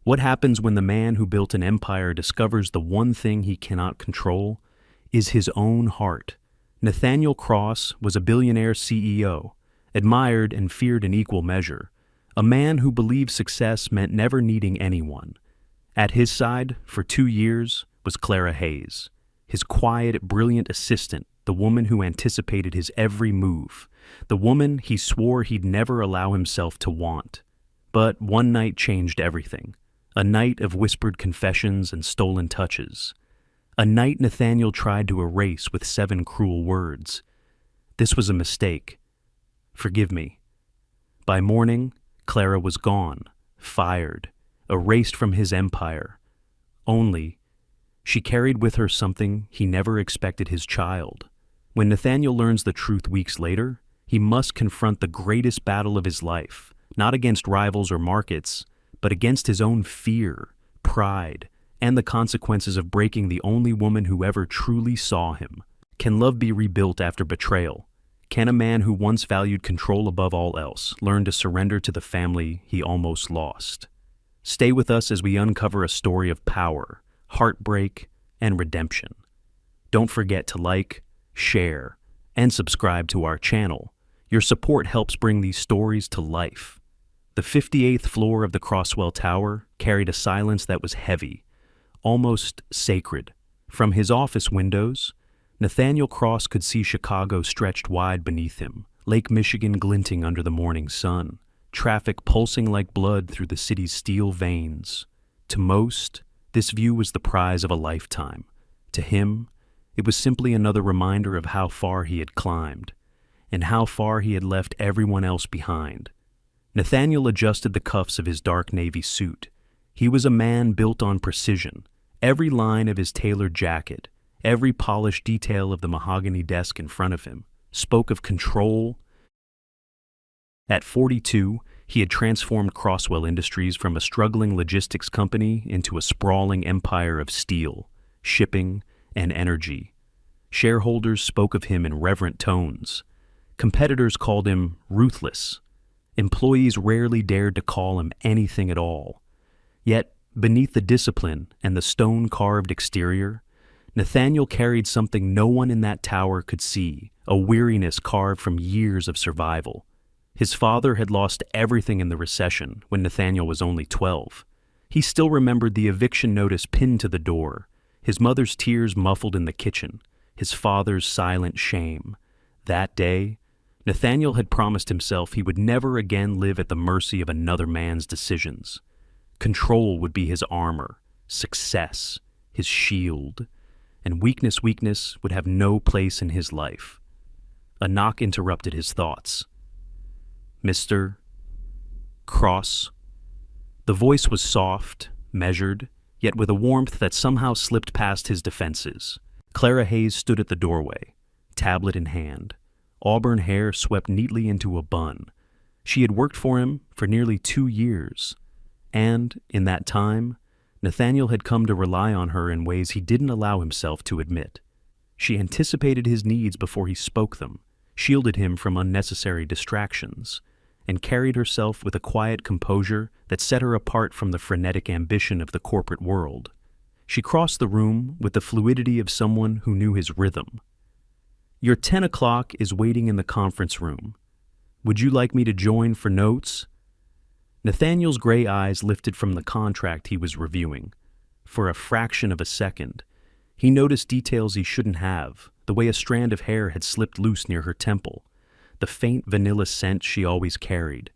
What happens when the man who built an empire discovers the one thing he cannot control is his own heart? Nathaniel Cross was a billionaire CEO, admired and feared in equal measure, a man who believed success meant never needing anyone. At his side, for 2 years, was Clara Hayes, his quiet, brilliant assistant, the woman who anticipated his every move, the woman he swore he'd never allow himself to want. But one night changed everything. A night of whispered confessions and stolen touches. A night Nathaniel tried to erase with 7 cruel words. This was a mistake. Forgive me. By morning, Clara was gone, fired, erased from his empire. Only, she carried with her something he never expected: his child. When Nathaniel learns the truth weeks later, he must confront the greatest battle of his life, not against rivals or markets, but against his own fear, pride, and the consequences of breaking the only woman who ever truly saw him. Can love be rebuilt after betrayal? Can a man who once valued control above all else learn to surrender to the family he almost lost? Stay with us as we uncover a story of power, heartbreak, and redemption. Don't forget to like, share, and subscribe to our channel. Your support helps bring these stories to life. The 58th floor of the Croswell Tower carried a silence that was heavy, almost sacred. From his office windows, Nathaniel Cross could see Chicago stretched wide beneath him, Lake Michigan glinting under the morning sun, traffic pulsing like blood through the city's steel veins. To most, this view was the prize of a lifetime. To him, it was simply another reminder of how far he had climbed, and how far he had left everyone else behind. Nathaniel adjusted the cuffs of his dark navy suit. He was a man built on precision. Every line of his tailored jacket, every polished detail of the mahogany desk in front of him, spoke of control. At 42, he had transformed Croswell Industries from a struggling logistics company into a sprawling empire of steel, shipping, and energy. Shareholders spoke of him in reverent tones. Competitors called him ruthless. Employees rarely dared to call him anything at all. Yet, beneath the discipline and the stone-carved exterior, Nathaniel carried something no one in that tower could see, a weariness carved from years of survival. His father had lost everything in the recession when Nathaniel was only 12. He still remembered the eviction notice pinned to the door, his mother's tears muffled in the kitchen, his father's silent shame. That day, Nathaniel had promised himself he would never again live at the mercy of another man's decisions. Control would be his armor, success, his shield, and weakness would have no place in his life. A knock interrupted his thoughts. Mr. Cross. The voice was soft, measured, yet with a warmth that somehow slipped past his defenses. Clara Hayes stood at the doorway, tablet in hand. Auburn hair swept neatly into a bun. She had worked for him for nearly 2 years, and, in that time, Nathaniel had come to rely on her in ways he didn't allow himself to admit. She anticipated his needs before he spoke them, shielded him from unnecessary distractions, and carried herself with a quiet composure that set her apart from the frenetic ambition of the corporate world. She crossed the room with the fluidity of someone who knew his rhythm. Your 10 o'clock is waiting in the conference room. Would you like me to join for notes? Nathaniel's gray eyes lifted from the contract he was reviewing. For a fraction of a second, he noticed details he shouldn't have, the way a strand of hair had slipped loose near her temple, the faint vanilla scent she always carried,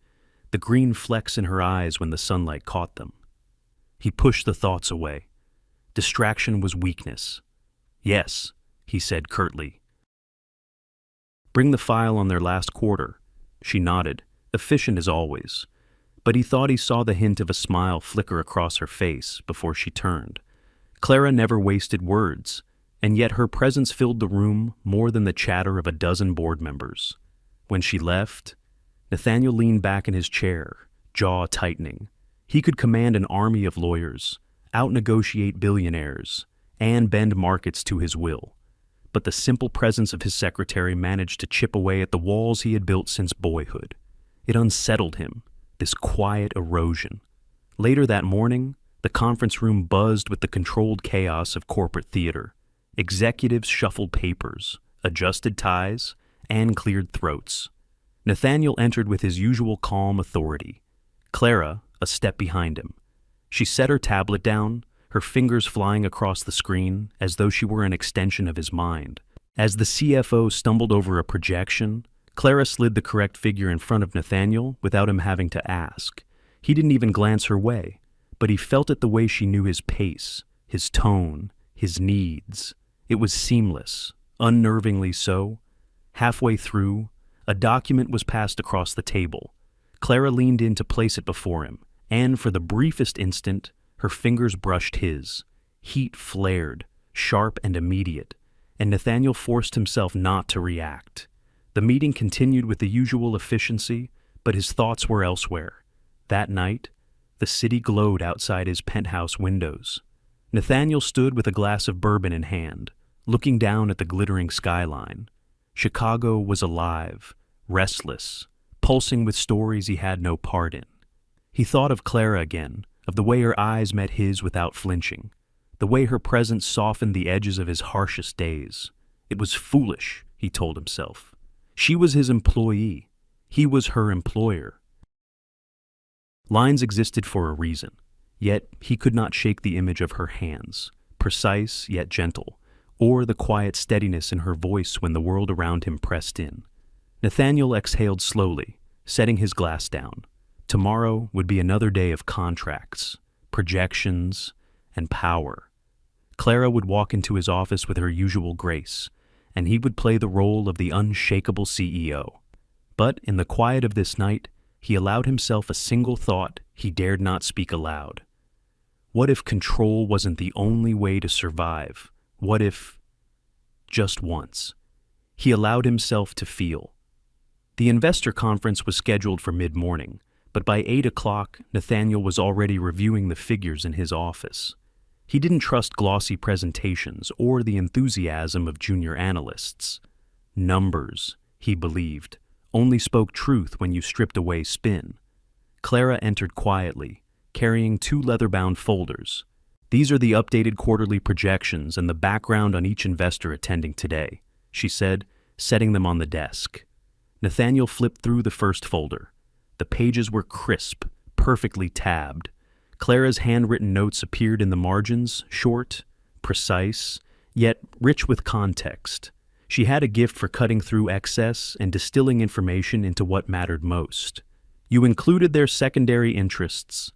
the green flecks in her eyes when the sunlight caught them. He pushed the thoughts away. Distraction was weakness. Yes, he said curtly. Bring the file on their last quarter. She nodded, efficient as always. But he thought he saw the hint of a smile flicker across her face before she turned. Clara never wasted words, and yet her presence filled the room more than the chatter of a dozen board members. When she left, Nathaniel leaned back in his chair, jaw tightening. He could command an army of lawyers, out-negotiate billionaires, and bend markets to his will. But the simple presence of his secretary managed to chip away at the walls he had built since boyhood. It unsettled him, this quiet erosion. Later that morning, the conference room buzzed with the controlled chaos of corporate theater. Executives shuffled papers, adjusted ties, and cleared throats. Nathaniel entered with his usual calm authority. Clara, a step behind him. She set her tablet down, her fingers flying across the screen as though she were an extension of his mind. As the CFO stumbled over a projection, Clara slid the correct figure in front of Nathaniel without him having to ask. He didn't even glance her way, but he felt it the way she knew his pace, his tone, his needs. It was seamless, unnervingly so. Halfway through, a document was passed across the table. Clara leaned in to place it before him, and for the briefest instant, her fingers brushed his. Heat flared, sharp and immediate, and Nathaniel forced himself not to react. The meeting continued with the usual efficiency, but his thoughts were elsewhere. That night, the city glowed outside his penthouse windows. Nathaniel stood with a glass of bourbon in hand, looking down at the glittering skyline. Chicago was alive, restless, pulsing with stories he had no part in. He thought of Clara again, of the way her eyes met his without flinching, the way her presence softened the edges of his harshest days. It was foolish, he told himself. She was his employee. He was her employer. Lines existed for a reason, yet he could not shake the image of her hands, precise yet gentle, or the quiet steadiness in her voice when the world around him pressed in. Nathaniel exhaled slowly, setting his glass down. Tomorrow would be another day of contracts, projections, and power. Clara would walk into his office with her usual grace, and he would play the role of the unshakable CEO. But in the quiet of this night, he allowed himself a single thought he dared not speak aloud. What if control wasn't the only way to survive? What if, just once, he allowed himself to feel? The investor conference was scheduled for mid-morning, but by 8 o'clock, Nathaniel was already reviewing the figures in his office. He didn't trust glossy presentations or the enthusiasm of junior analysts. Numbers, he believed, only spoke truth when you stripped away spin. Clara entered quietly, carrying 2 leather-bound folders. These are the updated quarterly projections and the background on each investor attending today, she said, setting them on the desk. Nathaniel flipped through the first folder. The pages were crisp, perfectly tabbed. Clara's handwritten notes appeared in the margins, short, precise, yet rich with context. She had a gift for cutting through excess and distilling information into what mattered most. You included their secondary interests,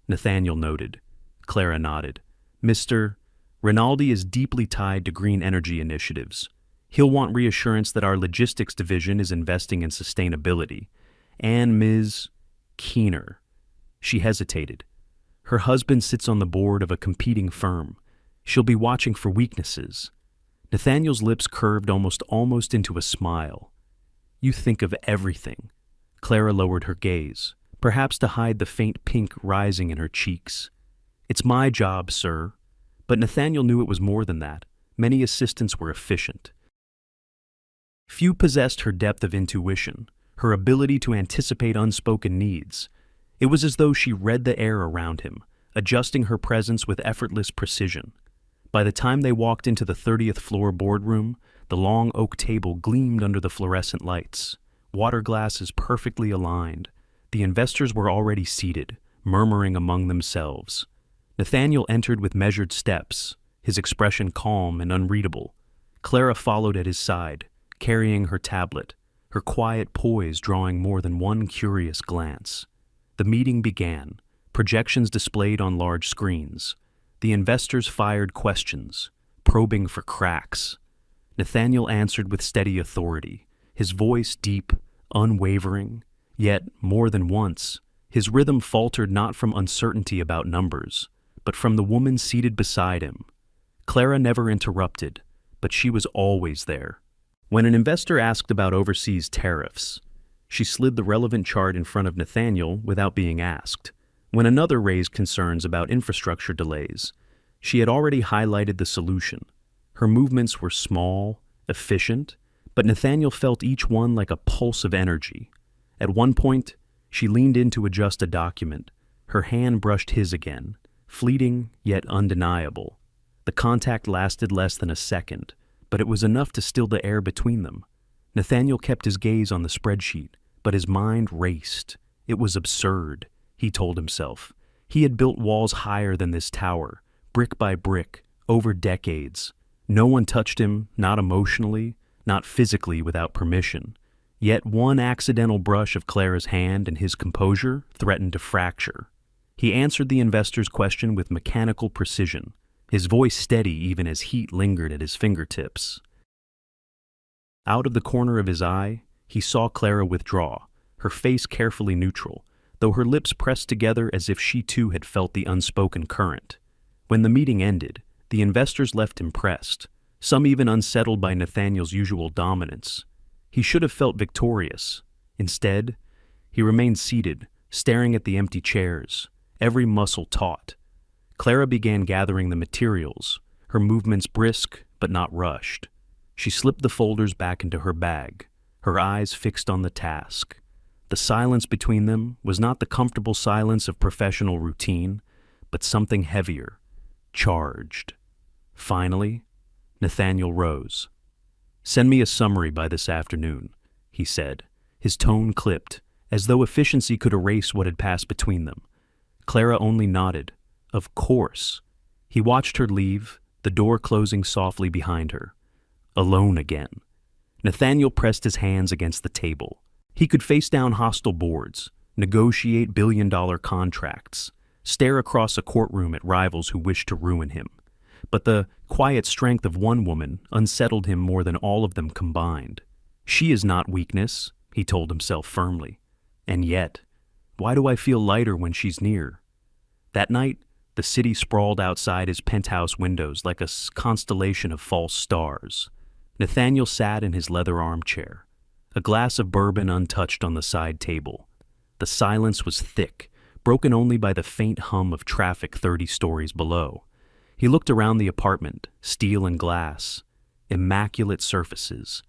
Nathaniel noted. Clara nodded. Mr. Rinaldi is deeply tied to green energy initiatives. He'll want reassurance that our logistics division is investing in sustainability. And Ms. Keener. She hesitated. Her husband sits on the board of a competing firm. She'll be watching for weaknesses. Nathaniel's lips curved almost into a smile. You think of everything. Clara lowered her gaze, perhaps to hide the faint pink rising in her cheeks. It's my job, sir. But Nathaniel knew it was more than that. Many assistants were efficient. Few possessed her depth of intuition, her ability to anticipate unspoken needs. It was as though she read the air around him, adjusting her presence with effortless precision. By the time they walked into the 30th floor boardroom, the long oak table gleamed under the fluorescent lights, water glasses perfectly aligned. The investors were already seated, murmuring among themselves. Nathaniel entered with measured steps, his expression calm and unreadable. Clara followed at his side, carrying her tablet, her quiet poise drawing more than one curious glance. The meeting began, projections displayed on large screens. The investors fired questions, probing for cracks. Nathaniel answered with steady authority, his voice deep, unwavering. Yet, more than once, his rhythm faltered not from uncertainty about numbers, but from the woman seated beside him. Clara never interrupted, but she was always there. When an investor asked about overseas tariffs, she slid the relevant chart in front of Nathaniel without being asked. When another raised concerns about infrastructure delays, she had already highlighted the solution. Her movements were small, efficient, but Nathaniel felt each one like a pulse of energy. At one point, she leaned in to adjust a document, Her hand brushed his again, fleeting yet undeniable. The contact lasted less than a second, but it was enough to still the air between them. Nathaniel kept his gaze on the spreadsheet, but his mind raced. It was absurd, he told himself. He had built walls higher than this tower, brick by brick, over decades. No one touched him, not emotionally, not physically without permission. Yet one accidental brush of Clara's hand and his composure threatened to fracture. He answered the investor's question with mechanical precision, his voice steady even as heat lingered at his fingertips. Out of the corner of his eye, he saw Clara withdraw, her face carefully neutral, though her lips pressed together as if she too had felt the unspoken current. When the meeting ended, the investors left impressed, some even unsettled by Nathaniel's usual dominance. He should have felt victorious. Instead, he remained seated, staring at the empty chairs, every muscle taut. Clara began gathering the materials, her movements brisk but not rushed. She slipped the folders back into her bag, her eyes fixed on the task. The silence between them was not the comfortable silence of professional routine, but something heavier, charged. Finally, Nathaniel rose. "Send me a summary by this afternoon," he said, his tone clipped, as though efficiency could erase what had passed between them. Clara only nodded. Of course. He watched her leave, the door closing softly behind her. Alone again. Nathaniel pressed his hands against the table. He could face down hostile boards, negotiate billion-dollar contracts, stare across a courtroom at rivals who wished to ruin him. But the quiet strength of one woman unsettled him more than all of them combined. She is not weakness, he told himself firmly. And yet, why do I feel lighter when she's near? That night, the city sprawled outside his penthouse windows like a constellation of false stars. Nathaniel sat in his leather armchair, a glass of bourbon untouched on the side table. The silence was thick, broken only by the faint hum of traffic 30 stories below. He looked around the apartment, steel and glass, immaculate surfaces,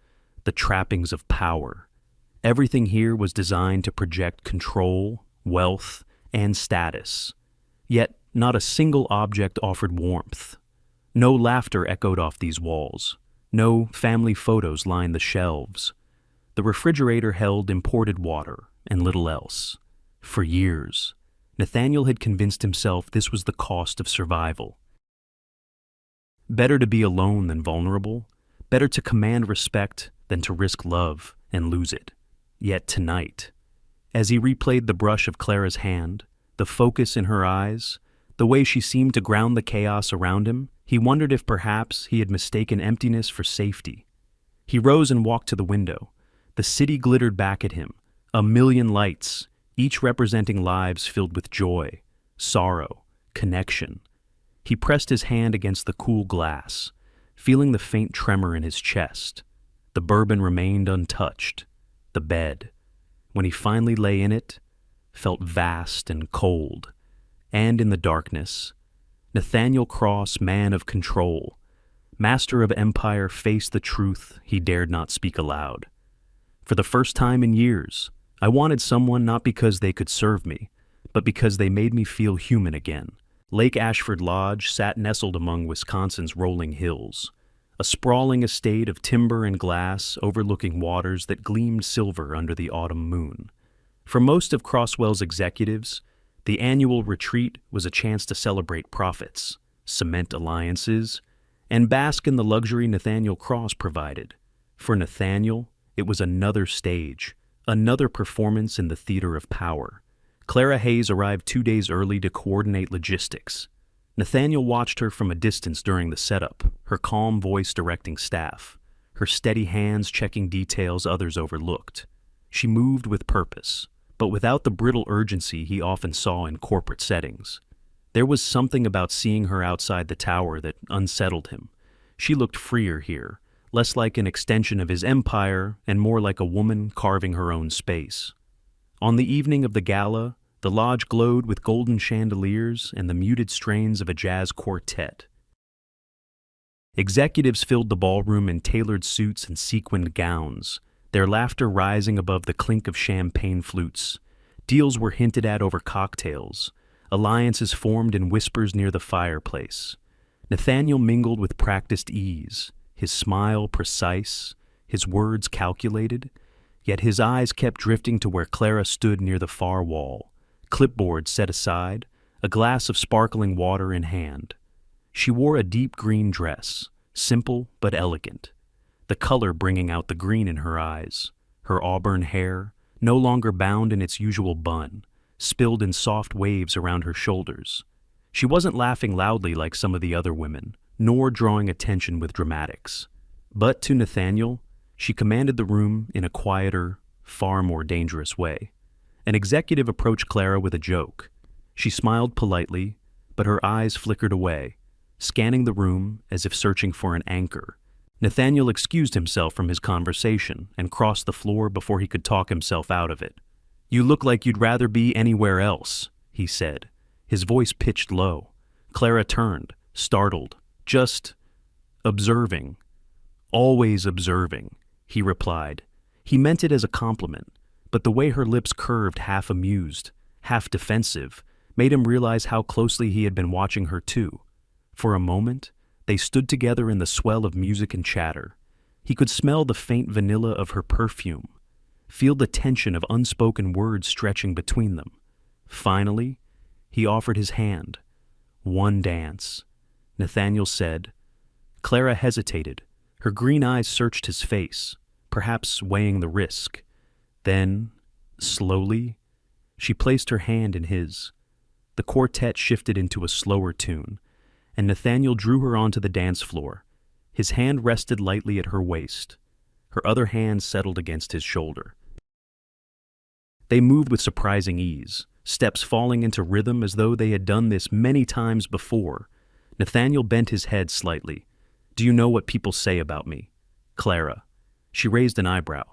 the trappings of power. Everything here was designed to project control, wealth, and status. Yet not a single object offered warmth. No laughter echoed off these walls. No family photos lined the shelves. The refrigerator held imported water and little else. For years, Nathaniel had convinced himself this was the cost of survival. Better to be alone than vulnerable, better to command respect than to risk love and lose it. Yet tonight, as he replayed the brush of Clara's hand, the focus in her eyes, the way she seemed to ground the chaos around him, he wondered if perhaps he had mistaken emptiness for safety. He rose and walked to the window. The city glittered back at him, a million lights, each representing lives filled with joy, sorrow, connection. He pressed his hand against the cool glass, feeling the faint tremor in his chest. The bourbon remained untouched. The bed, when he finally lay in it, felt vast and cold. And in the darkness, Nathaniel Cross, man of control, master of empire, faced the truth he dared not speak aloud. For the first time in years, I wanted someone not because they could serve me, but because they made me feel human again. Lake Ashford Lodge sat nestled among Wisconsin's rolling hills, a sprawling estate of timber and glass overlooking waters that gleamed silver under the autumn moon. For most of Crosswell's executives, the annual retreat was a chance to celebrate profits, cement alliances, and bask in the luxury Nathaniel Cross provided. For Nathaniel, it was another stage, another performance in the theater of power. Clara Hayes arrived 2 days early to coordinate logistics. Nathaniel watched her from a distance during the setup, her calm voice directing staff, her steady hands checking details others overlooked. She moved with purpose, but without the brittle urgency he often saw in corporate settings. There was something about seeing her outside the tower that unsettled him. She looked freer here, less like an extension of his empire and more like a woman carving her own space. On the evening of the gala, the lodge glowed with golden chandeliers and the muted strains of a jazz quartet. Executives filled the ballroom in tailored suits and sequined gowns, their laughter rising above the clink of champagne flutes. Deals were hinted at over cocktails, Alliances formed in whispers near the fireplace. Nathaniel mingled with practiced ease, his smile precise, his words calculated, yet his eyes kept drifting to where Clara stood near the far wall, clipboard set aside, a glass of sparkling water in hand. She wore a deep green dress, simple but elegant, the color bringing out the green in her eyes. Her auburn hair, no longer bound in its usual bun, spilled in soft waves around her shoulders. She wasn't laughing loudly like some of the other women, nor drawing attention with dramatics. But to Nathaniel, she commanded the room in a quieter, far more dangerous way. An executive approached Clara with a joke. She smiled politely, but her eyes flickered away, scanning the room as if searching for an anchor. Nathaniel excused himself from his conversation and crossed the floor before he could talk himself out of it. "You look like you'd rather be anywhere else," he said, his voice pitched low. Clara turned, startled. "Just observing." "Always observing," he replied. He meant it as a compliment, but the way her lips curved, half amused, half defensive, made him realize how closely he had been watching her too. For a moment, they stood together in the swell of music and chatter. He could smell the faint vanilla of her perfume, feel the tension of unspoken words stretching between them. Finally, he offered his hand. "One dance," Nathaniel said. Clara hesitated. Her green eyes searched his face, perhaps weighing the risk. Then, slowly, she placed her hand in his. The quartet shifted into a slower tune, and Nathaniel drew her onto the dance floor. His hand rested lightly at her waist. Her other hand settled against his shoulder. They moved with surprising ease, steps falling into rhythm as though they had done this many times before. Nathaniel bent his head slightly. "Do you know what people say about me, Clara?" She raised an eyebrow.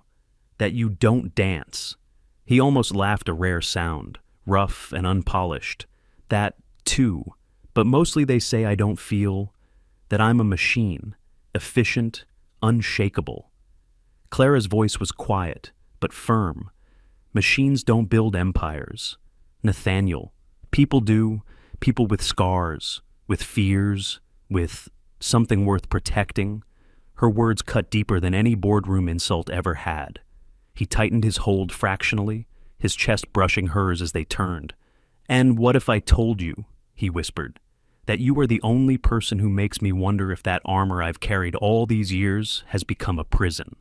"That you don't dance." He almost laughed, a rare sound, rough and unpolished. "That, too. But mostly they say I don't feel, that I'm a machine, efficient, unshakable." Clara's voice was quiet, but firm. "Machines don't build empires. Nathaniel, people do, people with scars, with fears, with something worth protecting." Her words cut deeper than any boardroom insult ever had. He tightened his hold fractionally, his chest brushing hers as they turned. "And what if I told you," he whispered, "that you are the only person who makes me wonder if that armor I've carried all these years has become a prison?"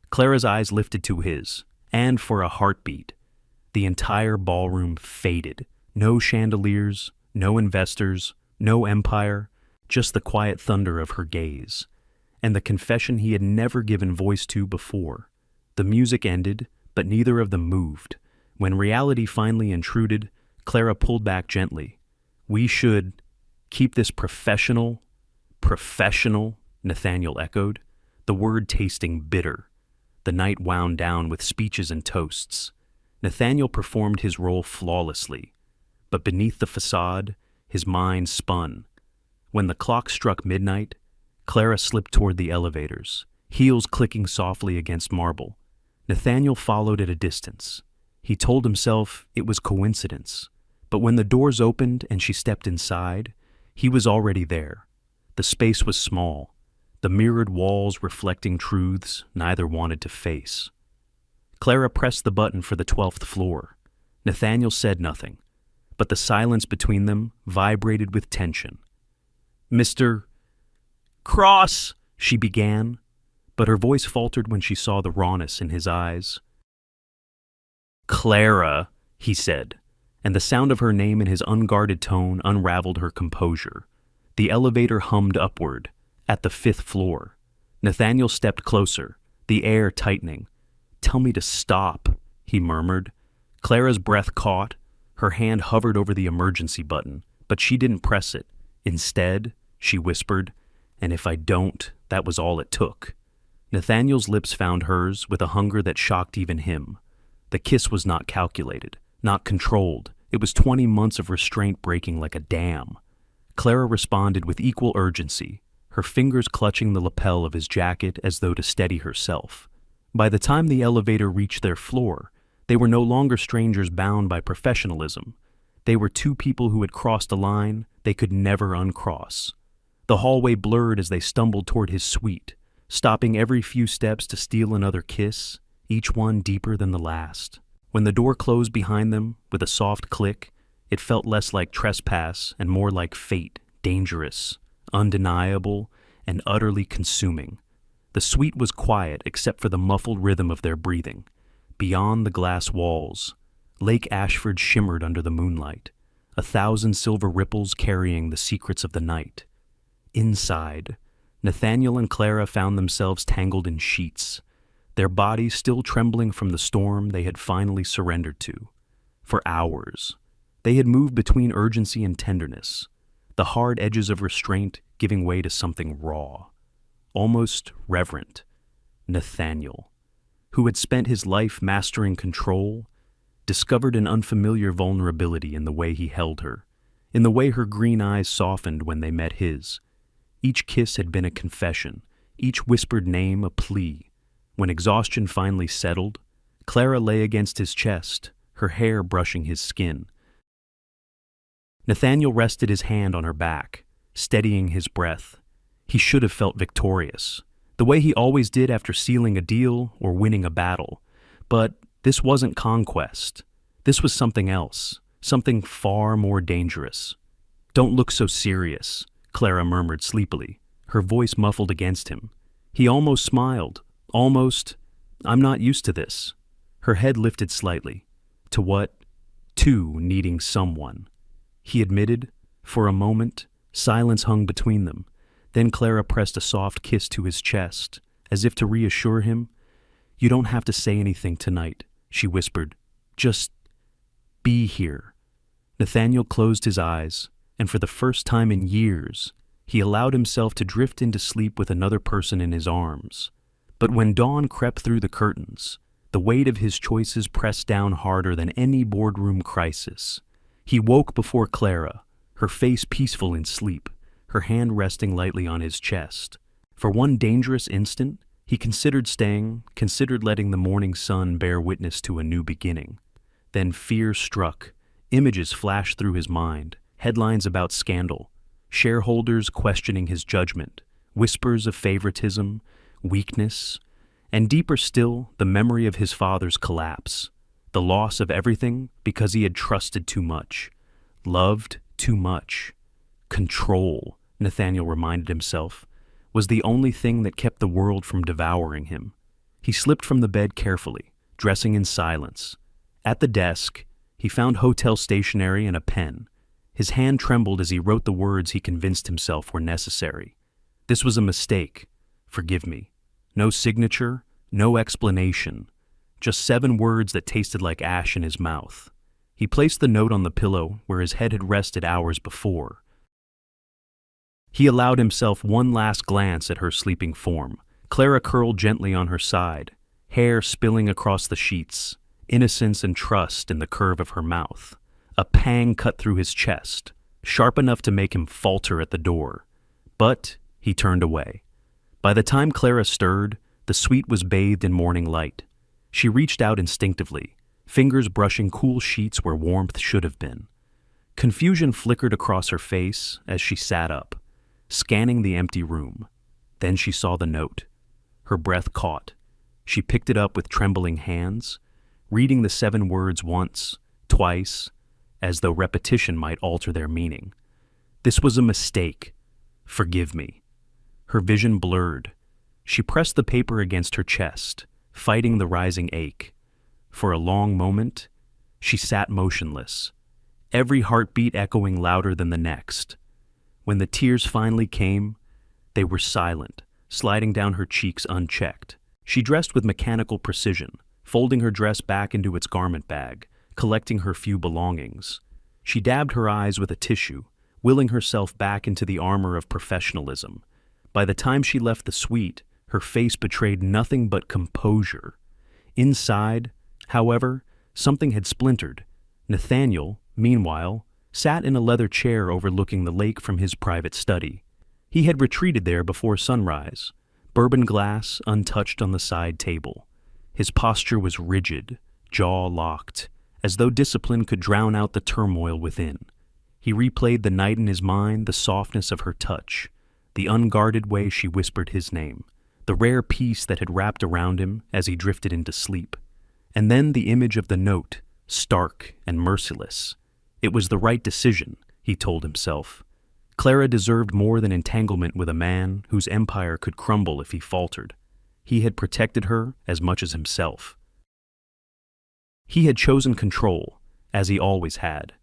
Clara's eyes lifted to his, and for a heartbeat, the entire ballroom faded. No chandeliers, no investors, no empire, just the quiet thunder of her gaze, and the confession he had never given voice to before. The music ended, but neither of them moved. When reality finally intruded, Clara pulled back gently. "We should keep this professional," Nathaniel echoed, the word tasting bitter. The night wound down with speeches and toasts. Nathaniel performed his role flawlessly, but beneath the facade, his mind spun. When the clock struck midnight, Clara slipped toward the elevators, heels clicking softly against marble. Nathaniel followed at a distance. He told himself it was coincidence, but when the doors opened and she stepped inside, he was already there. The space was small, the mirrored walls reflecting truths neither wanted to face. Clara pressed the button for the 12th floor. Nathaniel said nothing, but the silence between them vibrated with tension. "Mr. Cross," she began, but her voice faltered when she saw the rawness in his eyes. "Clara," he said, and the sound of her name in his unguarded tone unraveled her composure. The elevator hummed upward, at the 5th floor. Nathaniel stepped closer, the air tightening. "Tell me to stop," he murmured. Clara's breath caught. Her hand hovered over the emergency button, but she didn't press it. Instead, she whispered, "And if I don't, that was all it took." Nathaniel's lips found hers with a hunger that shocked even him. The kiss was not calculated, not controlled. It was 20 months of restraint breaking like a dam. Clara responded with equal urgency, her fingers clutching the lapel of his jacket as though to steady herself. By the time the elevator reached their floor, they were no longer strangers bound by professionalism. They were two people who had crossed a line they could never uncross. The hallway blurred as they stumbled toward his suite, stopping every few steps to steal another kiss, each one deeper than the last. When the door closed behind them with a soft click, it felt less like trespass and more like fate, dangerous, undeniable, and utterly consuming. The suite was quiet except for the muffled rhythm of their breathing. Beyond the glass walls, Lake Ashford shimmered under the moonlight, 1,000 silver ripples carrying the secrets of the night. Inside, Nathaniel and Clara found themselves tangled in sheets, their bodies still trembling from the storm they had finally surrendered to. For hours, they had moved between urgency and tenderness, the hard edges of restraint giving way to something raw, almost reverent. Nathaniel, who had spent his life mastering control, discovered an unfamiliar vulnerability in the way he held her, in the way her green eyes softened when they met his. Each kiss had been a confession, each whispered name a plea. When exhaustion finally settled, Clara lay against his chest, her hair brushing his skin. Nathaniel rested his hand on her back, steadying his breath. He should have felt victorious, the way he always did after sealing a deal or winning a battle. But this wasn't conquest. This was something else, something far more dangerous. "Don't look so serious," Clara murmured sleepily, her voice muffled against him. He almost smiled, almost, "I'm not used to this." Her head lifted slightly. To what? To needing someone. He admitted. For a moment, silence hung between them. Then Clara pressed a soft kiss to his chest, as if to reassure him. "You don't have to say anything tonight," she whispered. "Just be here." Nathaniel closed his eyes, and for the first time in years, he allowed himself to drift into sleep with another person in his arms. But when dawn crept through the curtains, the weight of his choices pressed down harder than any boardroom crisis. He woke before Clara, her face peaceful in sleep, her hand resting lightly on his chest. For one dangerous instant, he considered staying, considered letting the morning sun bear witness to a new beginning. Then fear struck. Images flashed through his mind, headlines about scandal, shareholders questioning his judgment, whispers of favoritism, weakness, and deeper still, the memory of his father's collapse, the loss of everything because he had trusted too much, loved too much. Control, Nathaniel reminded himself, was the only thing that kept the world from devouring him. He slipped from the bed carefully, dressing in silence. At the desk, he found hotel stationery and a pen. His hand trembled as he wrote the words he convinced himself were necessary. "This was a mistake. Forgive me." No signature, no explanation. Just 7 words that tasted like ash in his mouth. He placed the note on the pillow where his head had rested hours before. He allowed himself one last glance at her sleeping form. Clara curled gently on her side, hair spilling across the sheets, innocence and trust in the curve of her mouth. A pang cut through his chest, sharp enough to make him falter at the door. But he turned away. By the time Clara stirred, the suite was bathed in morning light. She reached out instinctively, fingers brushing cool sheets where warmth should have been. Confusion flickered across her face as she sat up, scanning the empty room. Then she saw the note. Her breath caught. She picked it up with trembling hands, reading the 7 words once, twice, as though repetition might alter their meaning. This was a mistake. Forgive me. Her vision blurred. She pressed the paper against her chest, fighting the rising ache. For a long moment, she sat motionless, every heartbeat echoing louder than the next. When the tears finally came, they were silent, sliding down her cheeks unchecked. She dressed with mechanical precision, folding her dress back into its garment bag, collecting her few belongings. She dabbed her eyes with a tissue, willing herself back into the armor of professionalism. By the time she left the suite, her face betrayed nothing but composure. Inside, however, something had splintered. Nathaniel, meanwhile, sat in a leather chair overlooking the lake from his private study. He had retreated there before sunrise, bourbon glass untouched on the side table. His posture was rigid, jaw locked, as though discipline could drown out the turmoil within. He replayed the night in his mind, the softness of her touch, the unguarded way she whispered his name, the rare peace that had wrapped around him as he drifted into sleep. And then the image of the note, stark and merciless. It was the right decision, he told himself. Clara deserved more than entanglement with a man whose empire could crumble if he faltered. He had protected her as much as himself. He had chosen control, as he always had.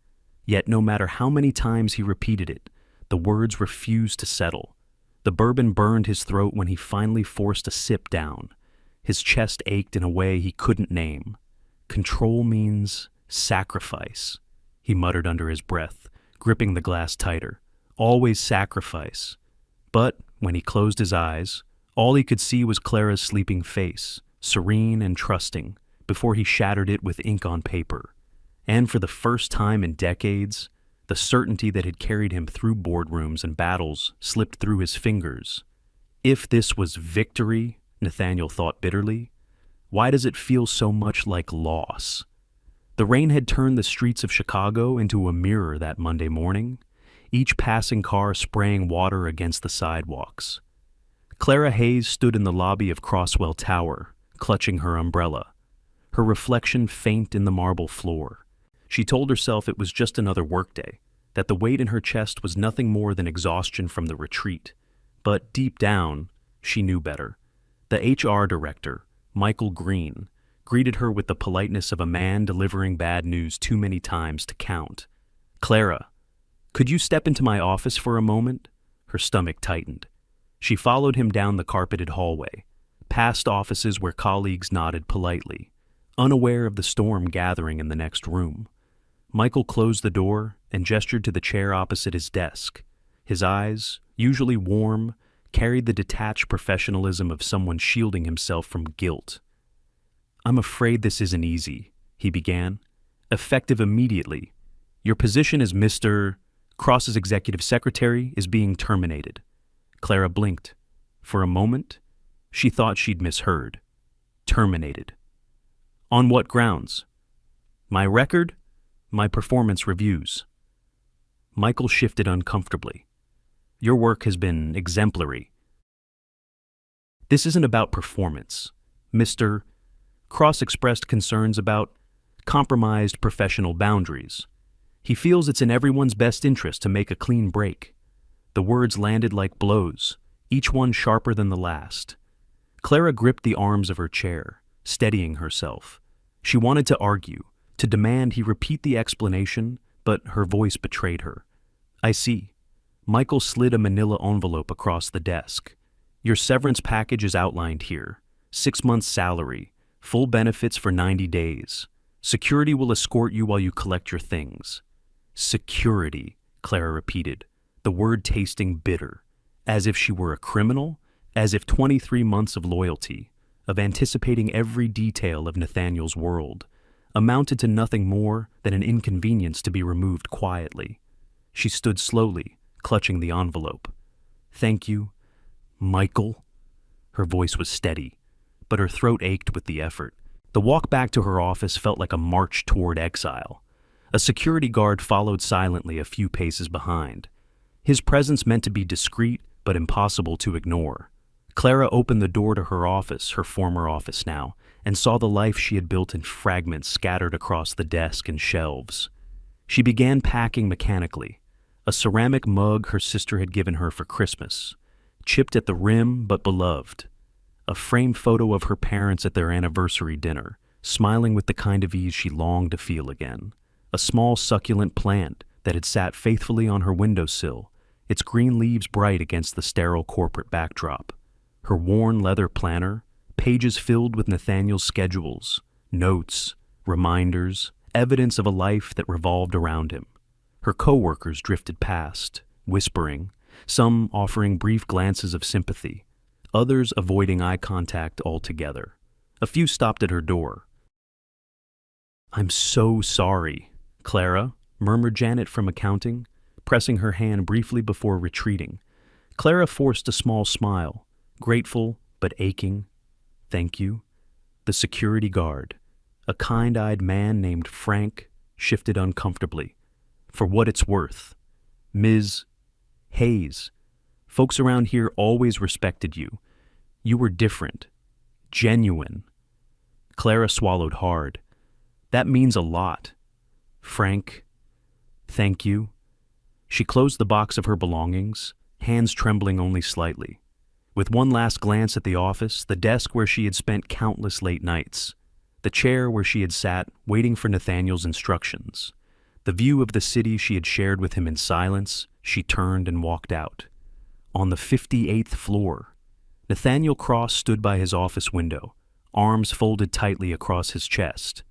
Yet no matter how many times he repeated it, the words refused to settle. The bourbon burned his throat when he finally forced a sip down. His chest ached in a way he couldn't name. Control means sacrifice, he muttered under his breath, gripping the glass tighter. Always sacrifice. But when he closed his eyes, all he could see was Clara's sleeping face, serene and trusting, before he shattered it with ink on paper. And for the first time in decades, the certainty that had carried him through boardrooms and battles slipped through his fingers. If this was victory, Nathaniel thought bitterly, why does it feel so much like loss? The rain had turned the streets of Chicago into a mirror that Monday morning, each passing car spraying water against the sidewalks. Clara Hayes stood in the lobby of Croswell Tower, clutching her umbrella, her reflection faint in the marble floor. She told herself it was just another workday, that the weight in her chest was nothing more than exhaustion from the retreat. But deep down, she knew better. The HR director, Michael Green, greeted her with the politeness of a man delivering bad news too many times to count. "Clara, could you step into my office for a moment?" Her stomach tightened. She followed him down the carpeted hallway, past offices where colleagues nodded politely, unaware of the storm gathering in the next room. Michael closed the door and gestured to the chair opposite his desk. His eyes, usually warm, carried the detached professionalism of someone shielding himself from guilt. "I'm afraid this isn't easy," he began. "Effective immediately. Your position as Mr. Cross's executive secretary is being terminated." Clara blinked. For a moment, she thought she'd misheard. Terminated. "On what grounds?" "My record? My performance reviews." Michael shifted uncomfortably. "Your work has been exemplary." "This isn't about performance. Mr. Cross expressed concerns about compromised professional boundaries. He feels it's in everyone's best interest to make a clean break." The words landed like blows, each one sharper than the last. Clara gripped the arms of her chair, steadying herself. She wanted to argue, to demand he repeat the explanation, but her voice betrayed her. "I see." Michael slid a manila envelope across the desk. "Your severance package is outlined here. 6 months' salary, full benefits for 90 days. Security will escort you while you collect your things." "Security," Clara repeated, the word tasting bitter, as if she were a criminal, as if 23 months of loyalty, of anticipating every detail of Nathaniel's world, amounted to nothing more than an inconvenience to be removed quietly. She stood slowly, clutching the envelope. "Thank you, Michael." Her voice was steady, but her throat ached with the effort. The walk back to her office felt like a march toward exile. A security guard followed silently a few paces behind. His presence meant to be discreet but impossible to ignore. Clara opened the door to her office, her former office now, and saw the life she had built in fragments scattered across the desk and shelves. She began packing mechanically. A ceramic mug her sister had given her for Christmas, chipped at the rim but beloved. A framed photo of her parents at their anniversary dinner, smiling with the kind of ease she longed to feel again. A small succulent plant that had sat faithfully on her windowsill, its green leaves bright against the sterile corporate backdrop. Her worn leather planner, pages filled with Nathaniel's schedules, notes, reminders, evidence of a life that revolved around him. Her co-workers drifted past, whispering, some offering brief glances of sympathy, others avoiding eye contact altogether. A few stopped at her door. "I'm so sorry, Clara," murmured Janet from accounting, pressing her hand briefly before retreating. Clara forced a small smile, grateful but aching. "Thank you." The security guard, A kind-eyed man named Frank shifted uncomfortably. For what it's worth. Ms. Hayes, folks around here always respected you. You were different. Genuine. Clara swallowed hard. That means a lot. Frank, thank you. She closed the box of her belongings, hands trembling only slightly. With one last glance at the office, the desk where she had spent countless late nights, the chair where she had sat waiting for Nathaniel's instructions, the view of the city she had shared with him in silence, she turned and walked out. On the 58th floor, Nathaniel Cross stood by his office window, arms folded tightly across his chest.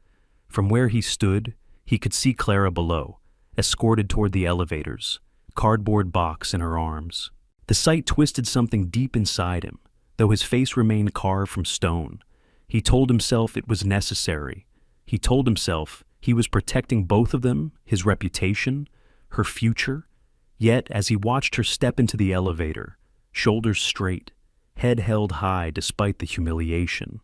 From where he stood, he could see Clara below, escorted toward the elevators, cardboard box in her arms. The sight twisted something deep inside him, though his face remained carved from stone. He told himself it was necessary. He told himself he was protecting both of them, his reputation, her future. Yet, as he watched her step into the elevator, shoulders straight, head held high despite the humiliation,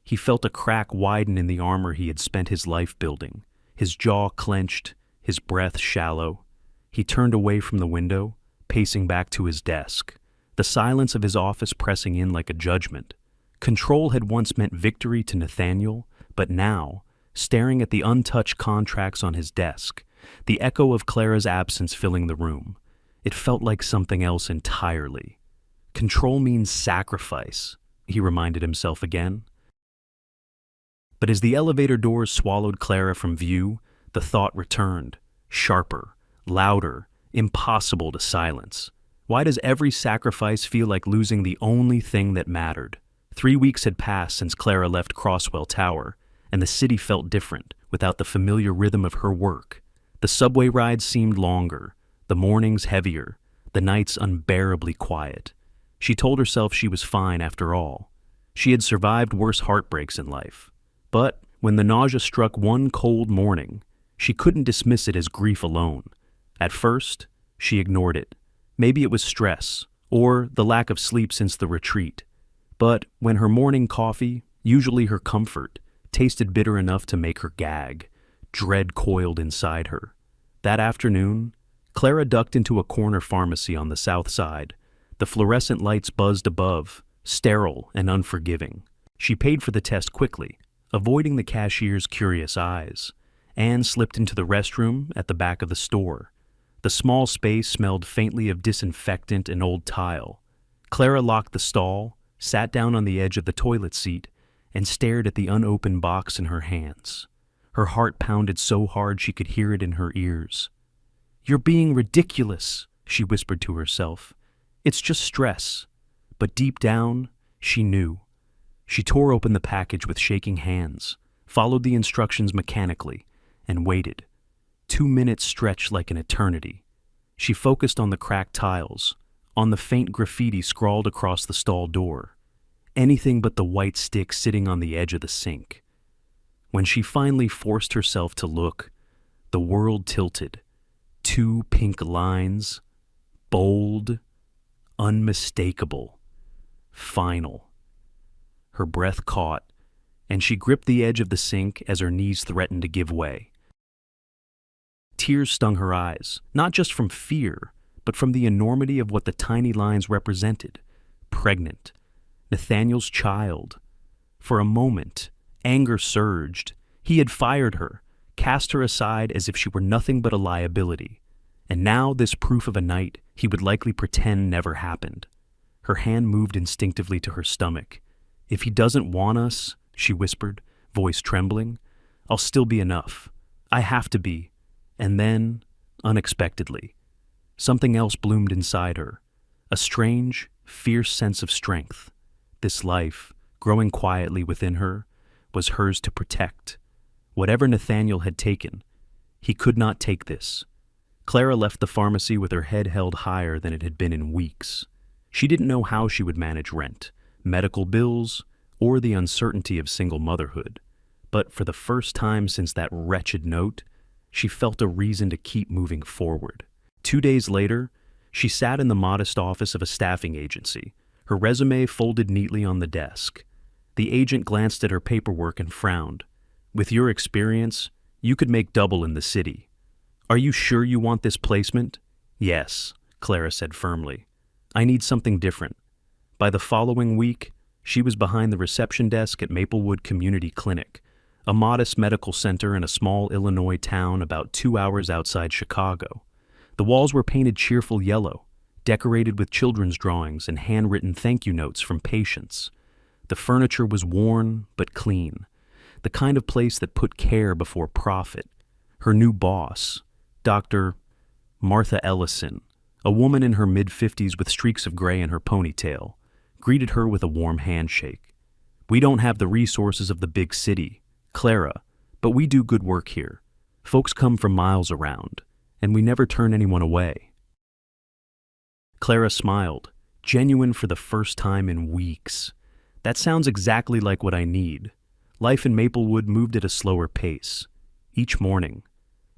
he felt a crack widen in the armor he had spent his life building, his jaw clenched, his breath shallow. He turned away from the window, pacing back to his desk, the silence of his office pressing in like a judgment. Control had once meant victory to Nathaniel, but now, staring at the untouched contracts on his desk, the echo of Clara's absence filling the room, it felt like something else entirely. Control means sacrifice, he reminded himself again. But as the elevator doors swallowed Clara from view, the thought returned, sharper, louder, impossible to silence. Why does every sacrifice feel like losing the only thing that mattered? 3 weeks had passed since Clara left Crosswell Tower, and the city felt different without the familiar rhythm of her work. The subway rides seemed longer, the mornings heavier, the nights unbearably quiet. She told herself she was fine after all. She had survived worse heartbreaks in life. But when the nausea struck one cold morning, she couldn't dismiss it as grief alone. At first, she ignored it. Maybe it was stress, or the lack of sleep since the retreat. But when her morning coffee, usually her comfort, tasted bitter enough to make her gag, dread coiled inside her. That afternoon, Clara ducked into a corner pharmacy on the south side. The fluorescent lights buzzed above, sterile and unforgiving. She paid for the test quickly, avoiding the cashier's curious eyes, and slipped into the restroom at the back of the store. The small space smelled faintly of disinfectant and old tile. Clara locked the stall, sat down on the edge of the toilet seat, and stared at the unopened box in her hands. Her heart pounded so hard she could hear it in her ears. "You're being ridiculous," she whispered to herself. "It's just stress." But deep down, she knew. She tore open the package with shaking hands, followed the instructions mechanically, and waited. 2 minutes stretched like an eternity. She focused on the cracked tiles, on the faint graffiti scrawled across the stall door. Anything but the white stick sitting on the edge of the sink. When she finally forced herself to look, the world tilted. 2 pink lines, bold, unmistakable, final. Her breath caught, and she gripped the edge of the sink as her knees threatened to give way. Tears stung her eyes, not just from fear, but from the enormity of what the tiny lines represented. Pregnant. Nathaniel's child. For a moment, anger surged. He had fired her, cast her aside as if she were nothing but a liability. And now this proof of a night he would likely pretend never happened. Her hand moved instinctively to her stomach. "If he doesn't want us," she whispered, voice trembling, "I'll still be enough. I have to be." And then, unexpectedly, something else bloomed inside her. A strange, fierce sense of strength. This life, growing quietly within her, was hers to protect. Whatever Nathaniel had taken, he could not take this. Clara left the pharmacy with her head held higher than it had been in weeks. She didn't know how she would manage rent, medical bills, or the uncertainty of single motherhood. But for the first time since that wretched note, she felt a reason to keep moving forward. 2 days later, she sat in the modest office of a staffing agency, her resume folded neatly on the desk. The agent glanced at her paperwork and frowned. With your experience, you could make double in the city. Are you sure you want this placement? Yes, Clara said firmly. I need something different. By the following week, she was behind the reception desk at Maplewood Community Clinic, a modest medical center in a small Illinois town about 2 hours outside Chicago. The walls were painted cheerful yellow, decorated with children's drawings and handwritten thank you notes from patients. The furniture was worn but clean, the kind of place that put care before profit. Her new boss, Dr. Martha Ellison, a woman in her mid-50s with streaks of gray in her ponytail, greeted her with a warm handshake. We don't have the resources of the big city, Clara, but we do good work here. Folks come from miles around, and we never turn anyone away. Clara smiled, genuine for the first time in weeks. That sounds exactly like what I need. Life in Maplewood moved at a slower pace. Each morning,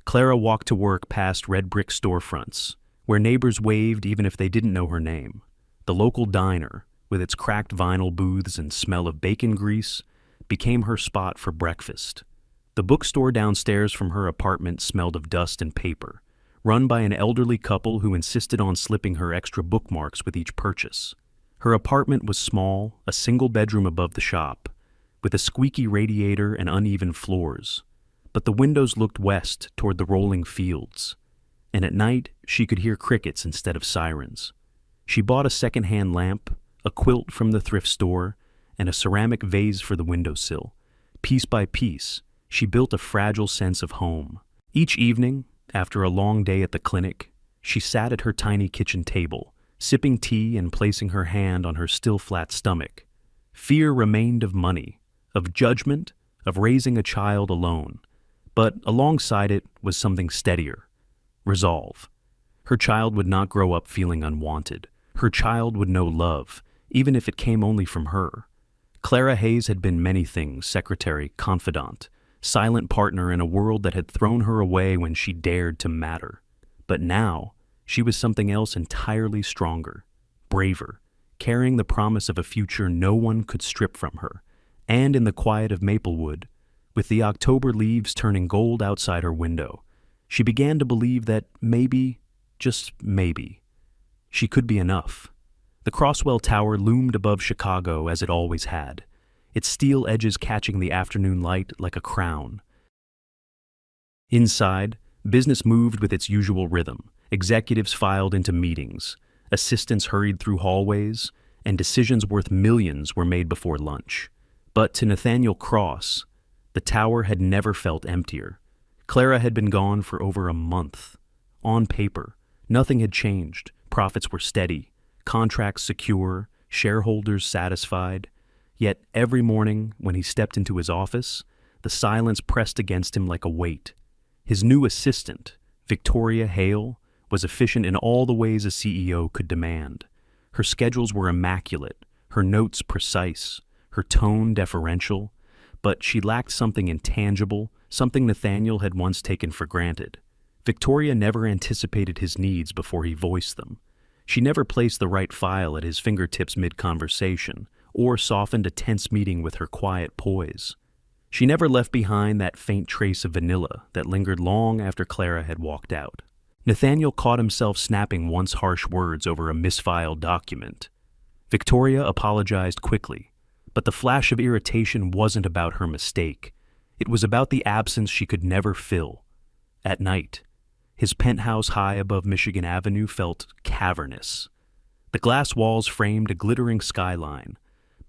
Clara walked to work past red brick storefronts, where neighbors waved even if they didn't know her name. The local diner, with its cracked vinyl booths and smell of bacon grease, became her spot for breakfast. The bookstore downstairs from her apartment smelled of dust and paper, run by an elderly couple who insisted on slipping her extra bookmarks with each purchase. Her apartment was small, a single bedroom above the shop, with a squeaky radiator and uneven floors. But the windows looked west toward the rolling fields, and at night she could hear crickets instead of sirens. She bought a second-hand lamp, a quilt from the thrift store, and a ceramic vase for the windowsill. Piece by piece, she built a fragile sense of home. Each evening, after a long day at the clinic, she sat at her tiny kitchen table, sipping tea and placing her hand on her still flat stomach. Fear remained of money, of judgment, of raising a child alone. But alongside it was something steadier. Resolve. Her child would not grow up feeling unwanted. Her child would know love, even if it came only from her. Clara Hayes had been many things: secretary, confidant, silent partner in a world that had thrown her away when she dared to matter. But now, she was something else entirely stronger, braver, carrying the promise of a future no one could strip from her. And in the quiet of Maplewood, with the October leaves turning gold outside her window, she began to believe that maybe, just maybe, she could be enough. The Croswell Tower loomed above Chicago as it always had, its steel edges catching the afternoon light like a crown. Inside, business moved with its usual rhythm. Executives filed into meetings, assistants hurried through hallways, and decisions worth millions were made before lunch. But to Nathaniel Cross, the tower had never felt emptier. Clara had been gone for over a month. On paper, nothing had changed. Profits were steady, contracts secure, shareholders satisfied. Yet every morning, when he stepped into his office, the silence pressed against him like a weight. His new assistant, Victoria Hale, was efficient in all the ways a CEO could demand. Her schedules were immaculate, her notes precise, her tone deferential, but she lacked something intangible, something Nathaniel had once taken for granted. Victoria never anticipated his needs before he voiced them. She never placed the right file at his fingertips mid-conversation, or softened a tense meeting with her quiet poise. She never left behind that faint trace of vanilla that lingered long after Clara had walked out. Nathaniel caught himself snapping once harsh words over a misfiled document. Victoria apologized quickly, but the flash of irritation wasn't about her mistake. It was about the absence she could never fill. At night, his penthouse high above Michigan Avenue felt cavernous. The glass walls framed a glittering skyline,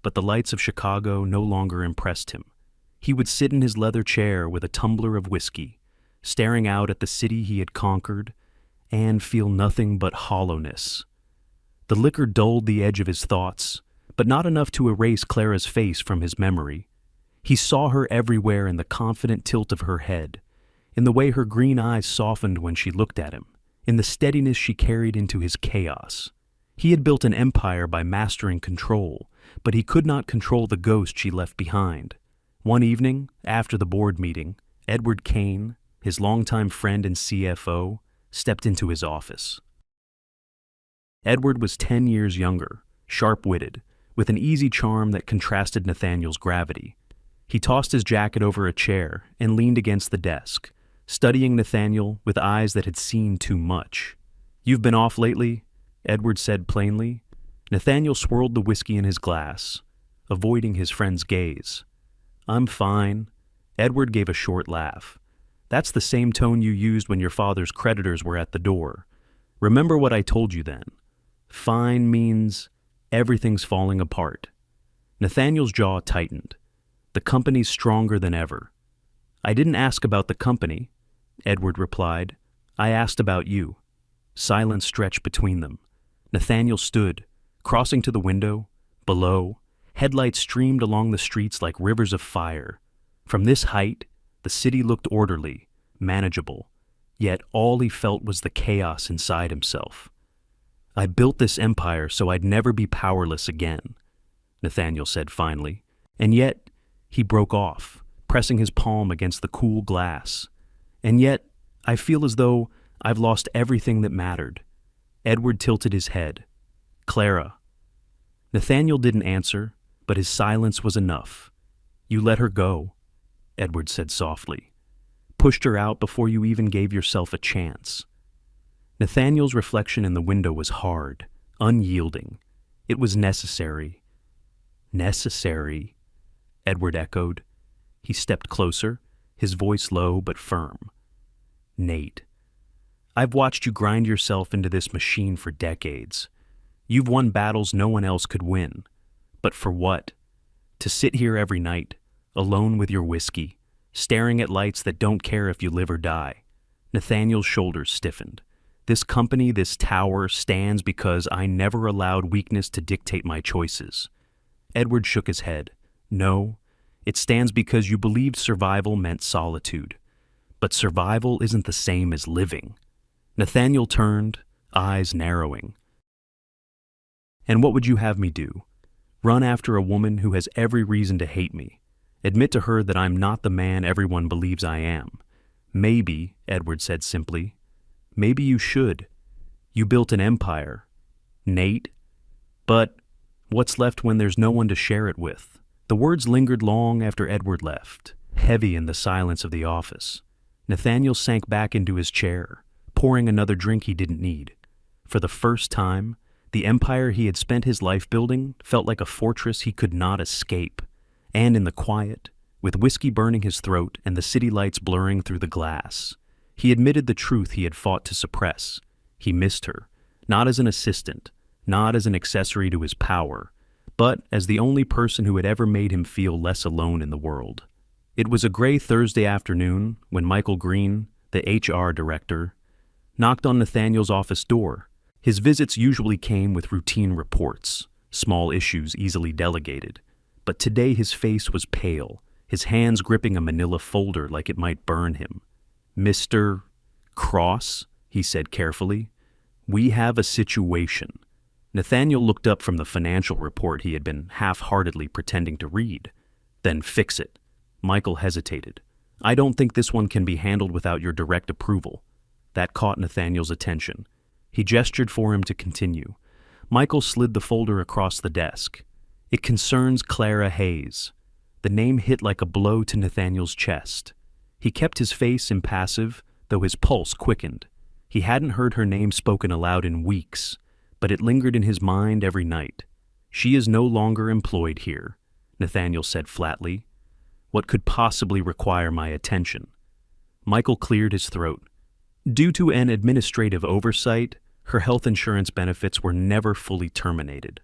but the lights of Chicago no longer impressed him. He would sit in his leather chair with a tumbler of whiskey, staring out at the city he had conquered, and feel nothing but hollowness. The liquor dulled the edge of his thoughts, but not enough to erase Clara's face from his memory. He saw her everywhere in the confident tilt of her head, in the way her green eyes softened when she looked at him, in the steadiness she carried into his chaos. He had built an empire by mastering control, but he could not control the ghost she left behind. One evening, after the board meeting, Edward Kane, his longtime friend and CFO, stepped into his office. Edward was 10 years younger, sharp-witted, with an easy charm that contrasted Nathaniel's gravity. He tossed his jacket over a chair and leaned against the desk, studying Nathaniel with eyes that had seen too much. "You've been off lately?" Edward said plainly. Nathaniel swirled the whiskey in his glass, avoiding his friend's gaze. "I'm fine." Edward gave a short laugh. "That's the same tone you used when your father's creditors were at the door. Remember what I told you then. Fine means everything's falling apart." Nathaniel's jaw tightened. "The company's stronger than ever." "I didn't ask about the company," Edward replied. "I asked about you." Silence stretched between them. Nathaniel stood, crossing to the window. Below, headlights streamed along the streets like rivers of fire. From this height, the city looked orderly, manageable, yet all he felt was the chaos inside himself. "I built this empire so I'd never be powerless again," Nathaniel said finally, and yet he broke off, pressing his palm against the cool glass. "And yet, I feel as though I've lost everything that mattered." Edward tilted his head. "Clara." Nathaniel didn't answer, but his silence was enough. "You let her go," Edward said softly. "Pushed her out before you even gave yourself a chance." Nathaniel's reflection in the window was hard, unyielding. It was necessary. "Necessary," Edward echoed. He stepped closer, his voice low but firm. "Nate, I've watched you grind yourself into this machine for decades. You've won battles no one else could win. But for what? To sit here every night, alone with your whiskey, staring at lights that don't care if you live or die." Nathaniel's shoulders stiffened. "This company, this tower, stands because I never allowed weakness to dictate my choices." Edward shook his head. "No, it stands because you believed survival meant solitude. But survival isn't the same as living." Nathaniel turned, eyes narrowing. "And what would you have me do? Run after a woman who has every reason to hate me? Admit to her that I'm not the man everyone believes I am?" "Maybe," Edward said simply. "Maybe you should. You built an empire, Nate. But what's left when there's no one to share it with?" The words lingered long after Edward left, heavy in the silence of the office. Nathaniel sank back into his chair, pouring another drink he didn't need. For the first time, the empire he had spent his life building felt like a fortress he could not escape. And in the quiet, with whiskey burning his throat and the city lights blurring through the glass, he admitted the truth he had fought to suppress. He missed her, not as an assistant, not as an accessory to his power, but as the only person who had ever made him feel less alone in the world. It was a gray Thursday afternoon when Michael Green, the HR director, knocked on Nathaniel's office door. His visits usually came with routine reports, small issues easily delegated. But today his face was pale, his hands gripping a manila folder like it might burn him. "Mr. Cross," he said carefully, "we have a situation." Nathaniel looked up from the financial report he had been half-heartedly pretending to read. "Then fix it." Michael hesitated. "I don't think this one can be handled without your direct approval." That caught Nathaniel's attention. He gestured for him to continue. Michael slid the folder across the desk. "It concerns Clara Hayes." The name hit like a blow to Nathaniel's chest. He kept his face impassive, though his pulse quickened. He hadn't heard her name spoken aloud in weeks, but it lingered in his mind every night. "She is no longer employed here," Nathaniel said flatly. "What could possibly require my attention?" Michael cleared his throat. "Due to an administrative oversight, her health insurance benefits were never fully terminated.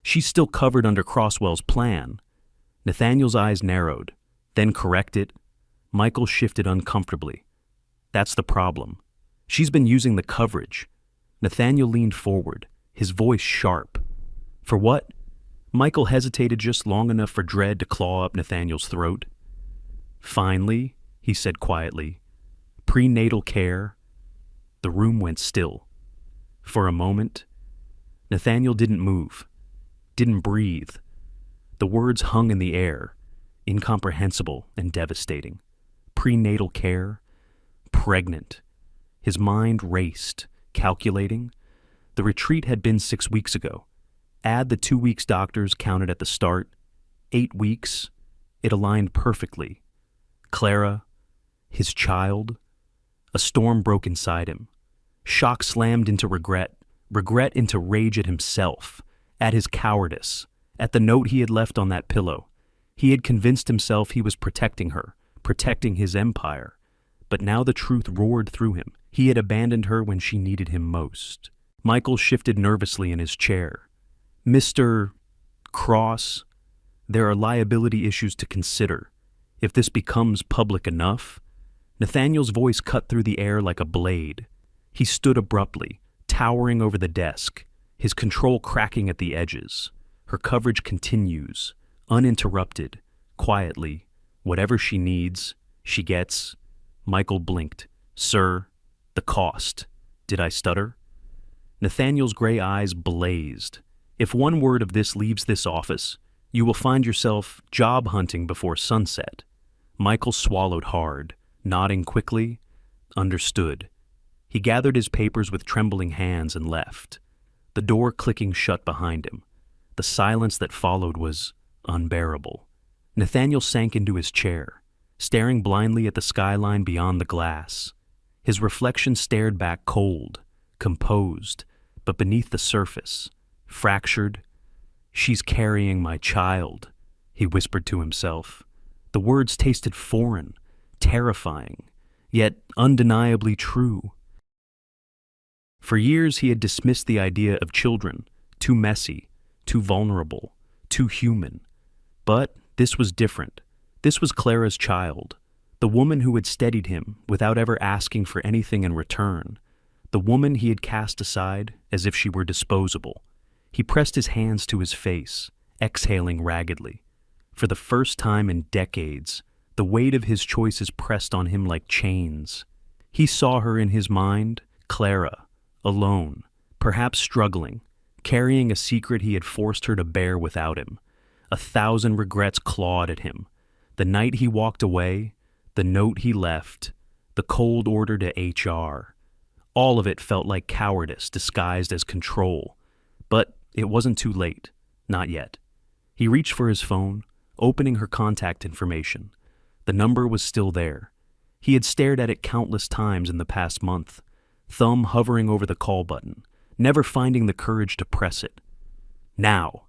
She's still covered under Crosswell's plan." Nathaniel's eyes narrowed, then corrected. Michael shifted uncomfortably. "That's the problem. She's been using the coverage." Nathaniel leaned forward, his voice sharp. "For what?" Michael hesitated just long enough for dread to claw up Nathaniel's throat. "Finally," he said quietly, "prenatal care." The room went still. For a moment, Nathaniel didn't move, didn't breathe. The words hung in the air, incomprehensible and devastating. Prenatal care, pregnant. His mind raced, calculating. The retreat had been 6 weeks ago. Add the 2 weeks doctors counted at the start. 8 weeks. It aligned perfectly. Clara, his child. A storm broke inside him. Shock slammed into regret, regret into rage at himself, at his cowardice, at the note he had left on that pillow. He had convinced himself he was protecting her, protecting his empire. But now the truth roared through him. He had abandoned her when she needed him most. Michael shifted nervously in his chair. Mr. Cross, there are liability issues to consider. If this becomes public enough. Nathaniel's voice cut through the air like a blade. He stood abruptly, towering over the desk, his control cracking at the edges. Her coverage continues, uninterrupted, quietly. Whatever she needs, she gets. Michael blinked. Sir, the cost. Did I stutter? Nathaniel's gray eyes blazed. If one word of this leaves this office, you will find yourself job hunting before sunset. Michael swallowed hard, nodding quickly. Understood. He gathered his papers with trembling hands and left, the door clicking shut behind him. The silence that followed was unbearable. Nathaniel sank into his chair, staring blindly at the skyline beyond the glass. His reflection stared back cold, composed, but beneath the surface, fractured. She's carrying my child, he whispered to himself. The words tasted foreign, terrifying, yet undeniably true. For years he had dismissed the idea of children, too messy, too vulnerable, too human. But this was different. This was Clara's child, the woman who had steadied him without ever asking for anything in return, the woman he had cast aside as if she were disposable. He pressed his hands to his face, exhaling raggedly. For the first time in decades, the weight of his choices pressed on him like chains. He saw her in his mind, Clara, alone, perhaps struggling, carrying a secret he had forced her to bear without him. 1,000 regrets clawed at him. The night he walked away, the note he left, the cold order to HR. All of it felt like cowardice disguised as control. But it wasn't too late. Not yet. He reached for his phone, opening her contact information. The number was still there. He had stared at it countless times in the past month, thumb hovering over the call button, never finding the courage to press it. Now.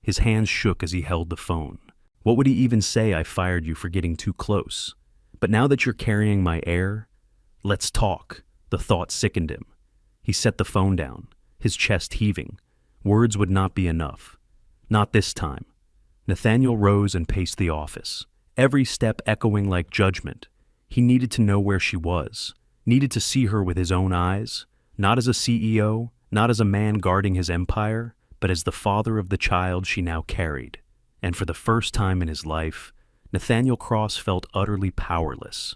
His hands shook as he held the phone. What would he even say? I fired you for getting too close. But now that you're carrying my heir, let's talk. The thought sickened him. He set the phone down, his chest heaving. Words would not be enough. Not this time. Nathaniel rose and paced the office, every step echoing like judgment. He needed to know where she was, needed to see her with his own eyes, not as a CEO, not as a man guarding his empire, but as the father of the child she now carried. And for the first time in his life, Nathaniel Cross felt utterly powerless.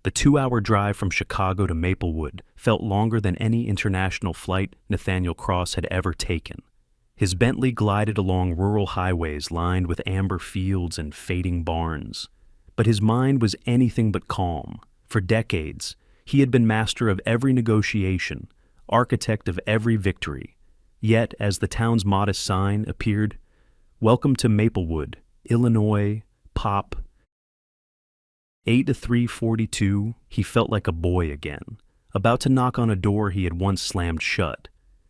The 2-hour drive from Chicago to Maplewood felt longer than any international flight Nathaniel Cross had ever taken. His Bentley glided along rural highways lined with amber fields and fading barns. But his mind was anything but calm. For decades, he had been master of every negotiation, architect of every victory. Yet, as the town's modest sign appeared, "Welcome to Maplewood, Illinois, Pop." 8-342, he felt like a boy again, about to knock on a door he had once slammed shut.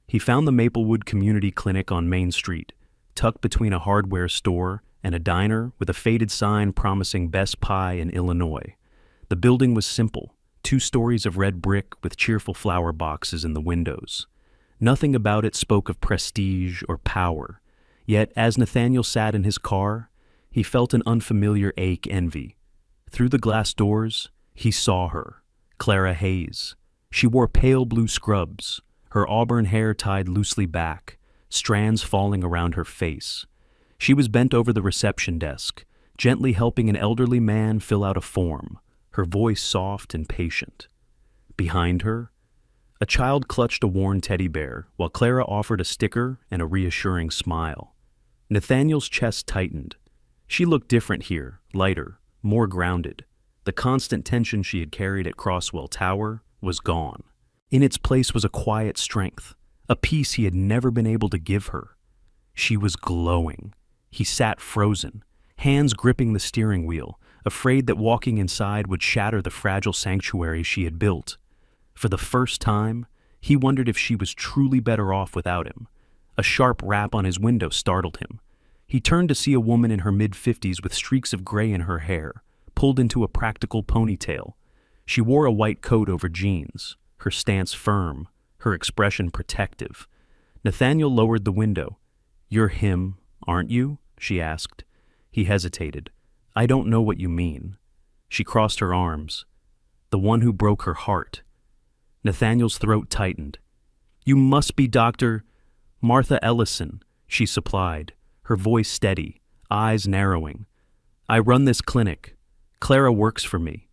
He found the Maplewood Community Clinic on Main Street, tucked between a hardware store and a diner with a faded sign promising best pie in Illinois. The building was simple, 2 stories of red brick with cheerful flower boxes in the windows. Nothing about it spoke of prestige or power. Yet, as Nathaniel sat in his car, he felt an unfamiliar envy. Through the glass doors, he saw her, Clara Hayes. She wore pale blue scrubs, her auburn hair tied loosely back, strands falling around her face. She was bent over the reception desk, gently helping an elderly man fill out a form, her voice soft and patient. Behind her, a child clutched a worn teddy bear, while Clara offered a sticker and a reassuring smile. Nathaniel's chest tightened. She looked different here, lighter, more grounded. The constant tension she had carried at Croswell Tower was gone. In its place was a quiet strength, a peace he had never been able to give her. She was glowing. He sat frozen, hands gripping the steering wheel, afraid that walking inside would shatter the fragile sanctuary she had built. For the first time, he wondered if she was truly better off without him. A sharp rap on his window startled him. He turned to see a woman in her mid-50s with streaks of gray in her hair, pulled into a practical ponytail. She wore a white coat over jeans, her stance firm, her expression protective. Nathaniel lowered the window. "You're him, aren't you?" she asked. He hesitated. "I don't know what you mean." She crossed her arms. "The one who broke her heart." Nathaniel's throat tightened. "You must be Dr. Martha Ellison," she supplied, her voice steady, eyes narrowing. "I run this clinic. Clara works for me.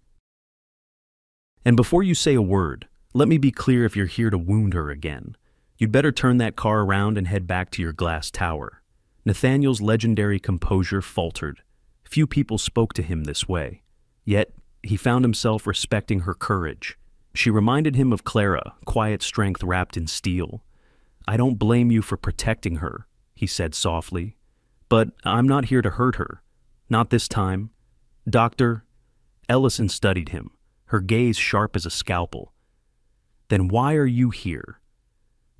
And before you say a word, let me be clear if you're here to wound her again. You'd better turn that car around and head back to your glass tower." Nathaniel's legendary composure faltered. Few people spoke to him this way. Yet, he found himself respecting her courage. She reminded him of Clara, quiet strength wrapped in steel. "I don't blame you for protecting her," he said softly. "But I'm not here to hurt her. Not this time." "Doctor..." Ellison studied him, her gaze sharp as a scalpel. "Then why are you here?"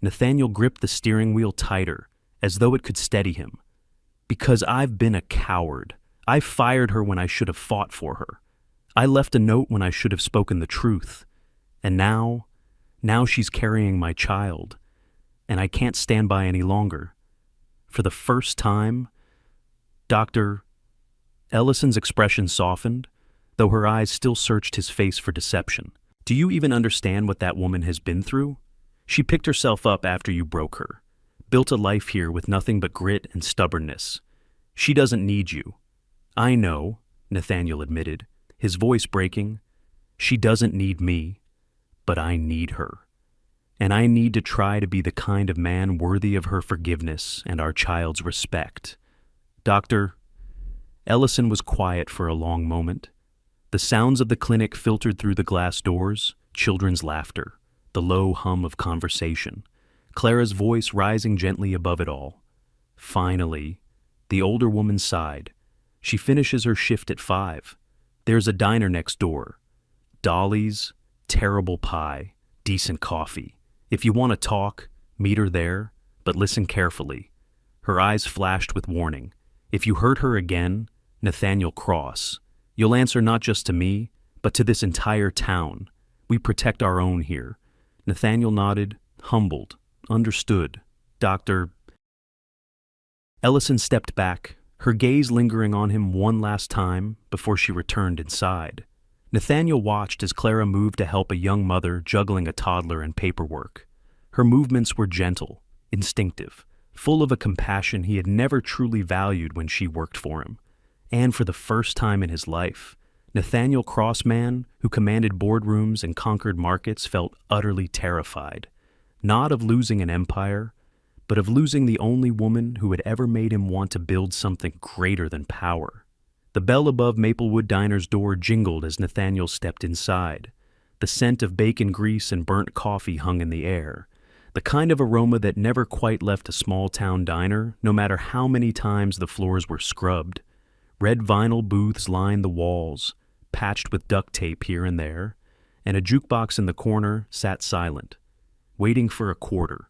Nathaniel gripped the steering wheel tighter, as though it could steady him. "Because I've been a coward. I fired her when I should have fought for her. I left a note when I should have spoken the truth. And now she's carrying my child, and I can't stand by any longer. For the first time, Dr. Ellison's expression softened, though her eyes still searched his face for deception. "Do you even understand what that woman has been through? She picked herself up after you broke her, built a life here with nothing but grit and stubbornness. She doesn't need you." "I know," Nathaniel admitted, his voice breaking. "She doesn't need me, but I need her. And I need to try to be the kind of man worthy of her forgiveness and our child's respect." "Doctor..." Ellison was quiet for a long moment. The sounds of the clinic filtered through the glass doors, children's laughter, the low hum of conversation, Clara's voice rising gently above it all. Finally, the older woman sighed. "She finishes her shift at 5. There's a diner next door. Dolly's, terrible pie, decent coffee. If you want to talk, meet her there, but listen carefully." Her eyes flashed with warning. "If you hurt her again, Nathaniel Cross, you'll answer not just to me, but to this entire town. We protect our own here." Nathaniel nodded, humbled, understood. "Dr." Ellison stepped back, her gaze lingering on him one last time before she returned inside. Nathaniel watched as Clara moved to help a young mother juggling a toddler and paperwork. Her movements were gentle, instinctive, full of a compassion he had never truly valued when she worked for him. And for the first time in his life, Nathaniel Crossman, who commanded boardrooms and conquered markets, felt utterly terrified, not of losing an empire, but of losing the only woman who had ever made him want to build something greater than power. The bell above Maplewood Diner's door jingled as Nathaniel stepped inside. The scent of bacon grease and burnt coffee hung in the air, the kind of aroma that never quite left a small-town diner, no matter how many times the floors were scrubbed. Red vinyl booths lined the walls, patched with duct tape here and there, and a jukebox in the corner sat silent, waiting for a quarter.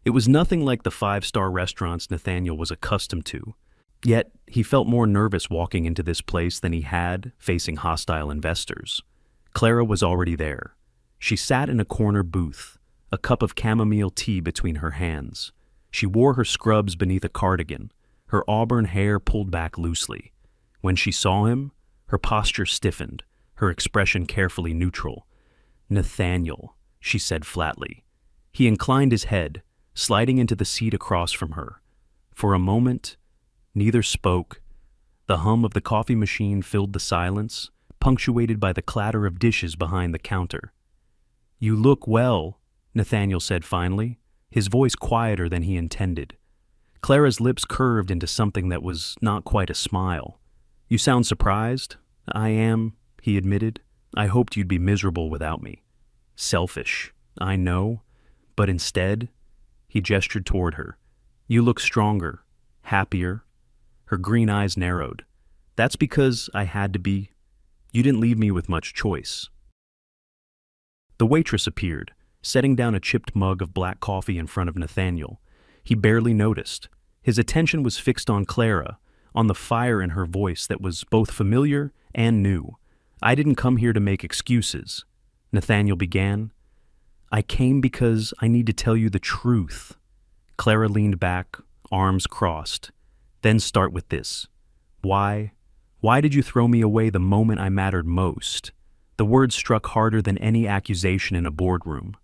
It was nothing like the five-star restaurants Nathaniel was accustomed to, yet he felt more nervous walking into this place than he had facing hostile investors. Clara was already there. She sat in a corner booth, a cup of chamomile tea between her hands. She wore her scrubs beneath a cardigan, her auburn hair pulled back loosely. When she saw him, her posture stiffened, her expression carefully neutral. "Nathaniel," she said flatly. He inclined his head, sliding into the seat across from her. For a moment, neither spoke. The hum of the coffee machine filled the silence, punctuated by the clatter of dishes behind the counter. "You look well," Nathaniel said finally, his voice quieter than he intended. Clara's lips curved into something that was not quite a smile. "You sound surprised?" "I am," he admitted. "I hoped you'd be miserable without me." "Selfish, I know, but instead," he gestured toward her, "you look stronger, happier." Her green eyes narrowed. That's because I had to be. You didn't leave me with much choice. The waitress appeared, setting down a chipped mug of black coffee in front of Nathaniel. He barely noticed. His attention was fixed on Clara, on the fire in her voice that was both familiar and new. I didn't come here to make excuses, Nathaniel began. I came because I need to tell you the truth. Clara leaned back, arms crossed. Then start with this. Why? Why did you throw me away the moment I mattered most? The words struck harder than any accusation in a boardroom.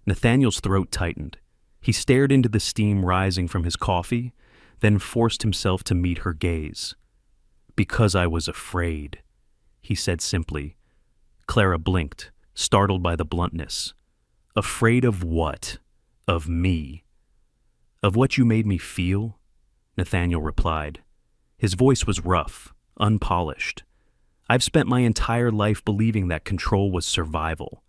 Nathaniel's throat tightened. He stared into the steam rising from his coffee, then forced himself to meet her gaze. Because I was afraid, he said simply. Clara blinked, startled by the bluntness. Afraid of what? Of me. Of what you made me feel? Nathaniel replied. His voice was rough, unpolished. I've spent my entire life believing that control was survival,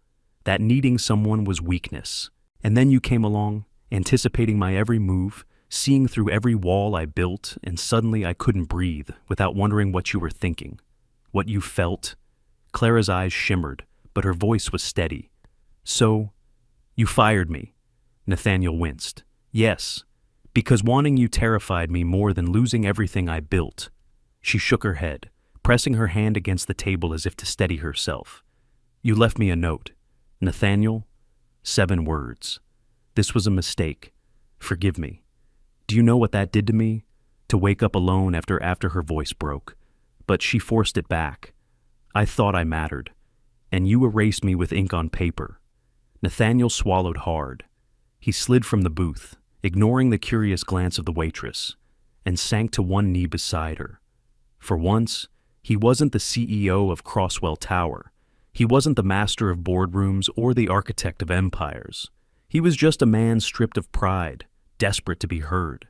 that needing someone was weakness. And then you came along, anticipating my every move, seeing through every wall I built, and suddenly I couldn't breathe without wondering what you were thinking, what you felt. Clara's eyes shimmered, but her voice was steady. So, you fired me. Nathaniel winced. Yes, because wanting you terrified me more than losing everything I built. She shook her head, pressing her hand against the table as if to steady herself. You left me a note. Nathaniel, 7 words. This was a mistake. Forgive me. Do you know what that did to me? To wake up alone after her voice broke. But she forced it back. I thought I mattered. And you erased me with ink on paper. Nathaniel swallowed hard. He slid from the booth, ignoring the curious glance of the waitress, and sank to one knee beside her. For once, he wasn't the CEO of Crosswell Tower. He wasn't the master of boardrooms or the architect of empires. He was just a man stripped of pride, desperate to be heard.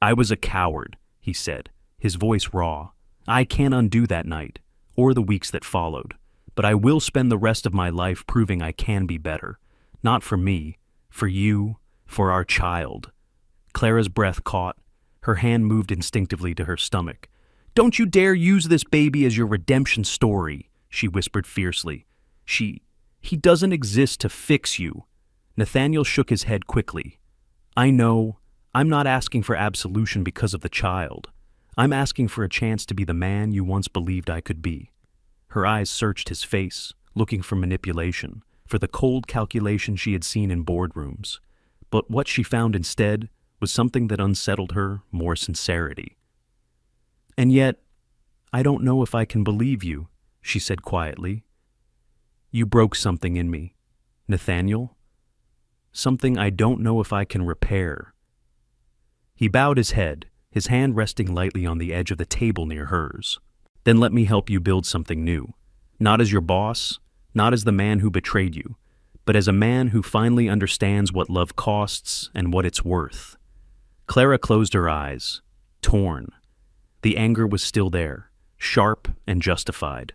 I was a coward, he said, his voice raw. I can't undo that night, or the weeks that followed, but I will spend the rest of my life proving I can be better. Not for me, for you, for our child. Clara's breath caught. Her hand moved instinctively to her stomach. Don't you dare use this baby as your redemption story, she whispered fiercely. He doesn't exist to fix you. Nathaniel shook his head quickly. I know. I'm not asking for absolution because of the child. I'm asking for a chance to be the man you once believed I could be. Her eyes searched his face, looking for manipulation, for the cold calculation she had seen in boardrooms. But what she found instead was something that unsettled her, more sincerity. And yet, I don't know if I can believe you, she said quietly. You broke something in me, Nathaniel. Something I don't know if I can repair. He bowed his head, his hand resting lightly on the edge of the table near hers. Then let me help you build something new. Not as your boss, not as the man who betrayed you, but as a man who finally understands what love costs and what it's worth. Clara closed her eyes, torn. The anger was still there, sharp and justified.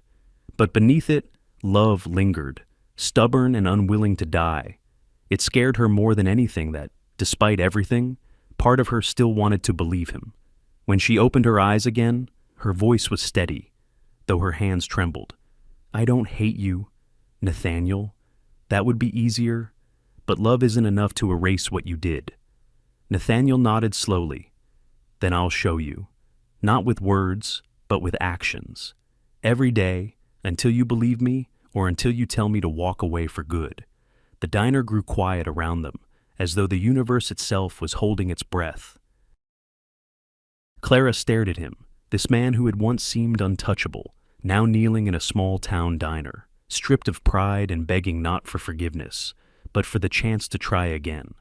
But beneath it, love lingered, stubborn and unwilling to die. It scared her more than anything that, despite everything, part of her still wanted to believe him. When she opened her eyes again, her voice was steady, though her hands trembled. I don't hate you, Nathaniel. That would be easier, but love isn't enough to erase what you did. Nathaniel nodded slowly. Then I'll show you. Not with words, but with actions. Every day, until you believe me, or until you tell me to walk away for good. The diner grew quiet around them, as though the universe itself was holding its breath. Clara stared at him, this man who had once seemed untouchable, now kneeling in a small-town diner, stripped of pride and begging not for forgiveness, but for the chance to try again.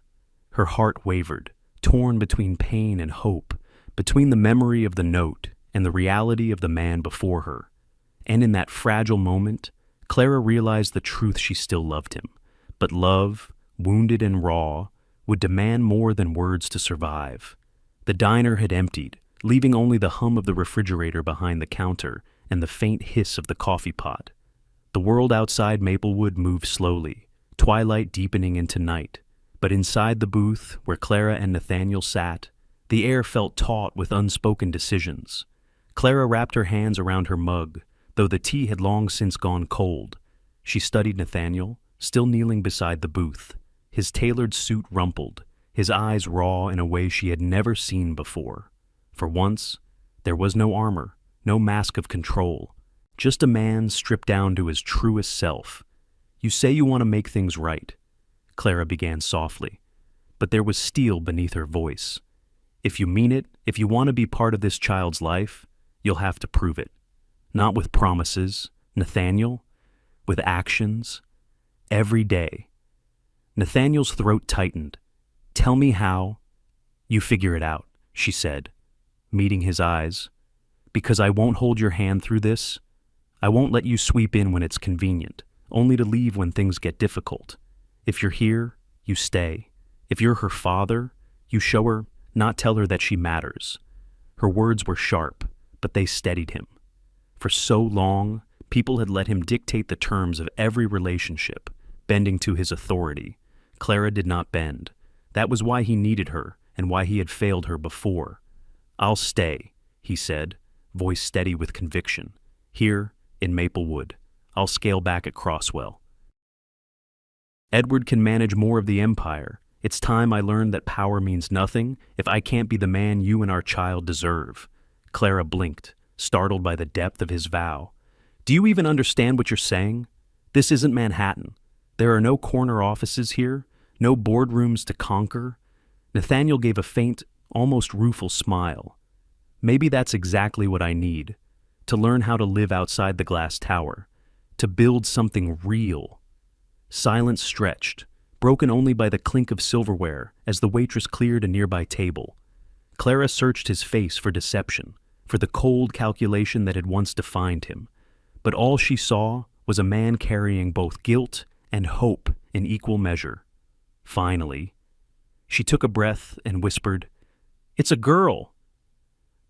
Her heart wavered, torn between pain and hope, between the memory of the note and the reality of the man before her. And in that fragile moment, Clara realized the truth: she still loved him. But love, wounded and raw, would demand more than words to survive. The diner had emptied, leaving only the hum of the refrigerator behind the counter and the faint hiss of the coffee pot. The world outside Maplewood moved slowly, twilight deepening into night. But inside the booth, where Clara and Nathaniel sat, the air felt taut with unspoken decisions. Clara wrapped her hands around her mug, though the tea had long since gone cold. She studied Nathaniel, still kneeling beside the booth, his tailored suit rumpled, his eyes raw in a way she had never seen before. For once, there was no armor, no mask of control, just a man stripped down to his truest self. "You say you want to make things right," Clara began softly, but there was steel beneath her voice. "If you mean it, if you want to be part of this child's life, you'll have to prove it. Not with promises, Nathaniel, with actions, every day." Nathaniel's throat tightened. "Tell me how." "You figure it out," she said, meeting his eyes. "Because I won't hold your hand through this. I won't let you sweep in when it's convenient, only to leave when things get difficult. If you're here, you stay. If you're her father, you show her, not tell her that she matters." Her words were sharp, but they steadied him. For so long, people had let him dictate the terms of every relationship, bending to his authority. Clara did not bend. That was why he needed her, and why he had failed her before. "I'll stay," he said, voice steady with conviction. "Here, in Maplewood. I'll scale back at Crosswell. Edward can manage more of the empire. It's time I learned that power means nothing if I can't be the man you and our child deserve." Clara blinked, startled by the depth of his vow. "Do you even understand what you're saying? This isn't Manhattan. There are no corner offices here, no boardrooms to conquer." Nathaniel gave a faint, almost rueful smile. "Maybe that's exactly what I need, to learn how to live outside the glass tower, to build something real." Silence stretched, broken only by the clink of silverware as the waitress cleared a nearby table. Clara searched his face for deception, for the cold calculation that had once defined him, but all she saw was a man carrying both guilt and hope in equal measure. Finally, she took a breath and whispered, "It's a girl."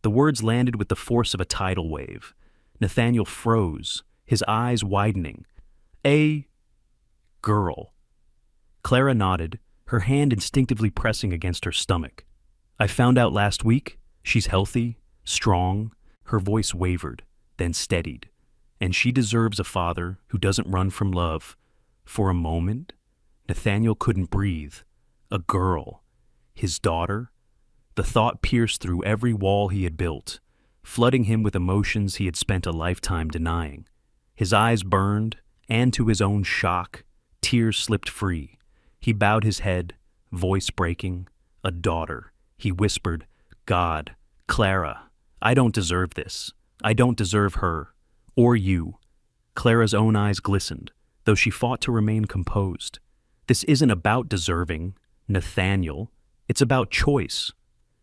The words landed with the force of a tidal wave. Nathaniel froze, his eyes widening. "A girl." Clara nodded, her hand instinctively pressing against her stomach. "I found out last week. She's healthy, strong." Her voice wavered, then steadied. "And she deserves a father who doesn't run from love." For a moment, Nathaniel couldn't breathe. A girl. His daughter? The thought pierced through every wall he had built, flooding him with emotions he had spent a lifetime denying. His eyes burned, and to his own shock, tears slipped free. He bowed his head, voice breaking. "A daughter," he whispered. "God, Clara, I don't deserve this. I don't deserve her. Or you." Clara's own eyes glistened, though she fought to remain composed. "This isn't about deserving, Nathaniel. It's about choice.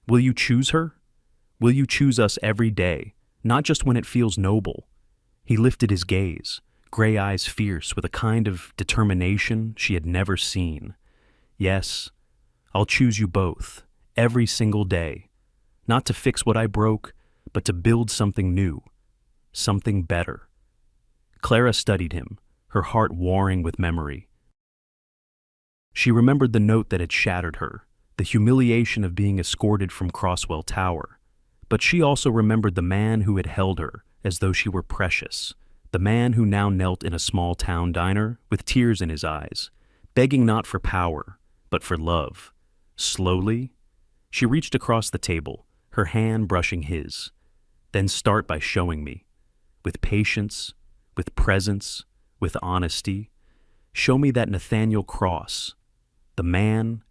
Will you choose her? Will you choose us every day, not just when it feels noble?" He lifted his gaze, gray eyes fierce with a kind of determination she had never seen. "Yes, I'll choose you both, every single day. Not to fix what I broke, but to build something new, something better." Clara studied him, her heart warring with memory. She remembered the note that had shattered her, the humiliation of being escorted from Crosswell Tower. But she also remembered the man who had held her as though she were precious, the man who now knelt in a small-town diner with tears in his eyes, begging not for power, but for love. Slowly, she reached across the table, her hand brushing his. "Then start by showing me. With patience, with presence, with honesty. Show me that Nathaniel Cross, the man,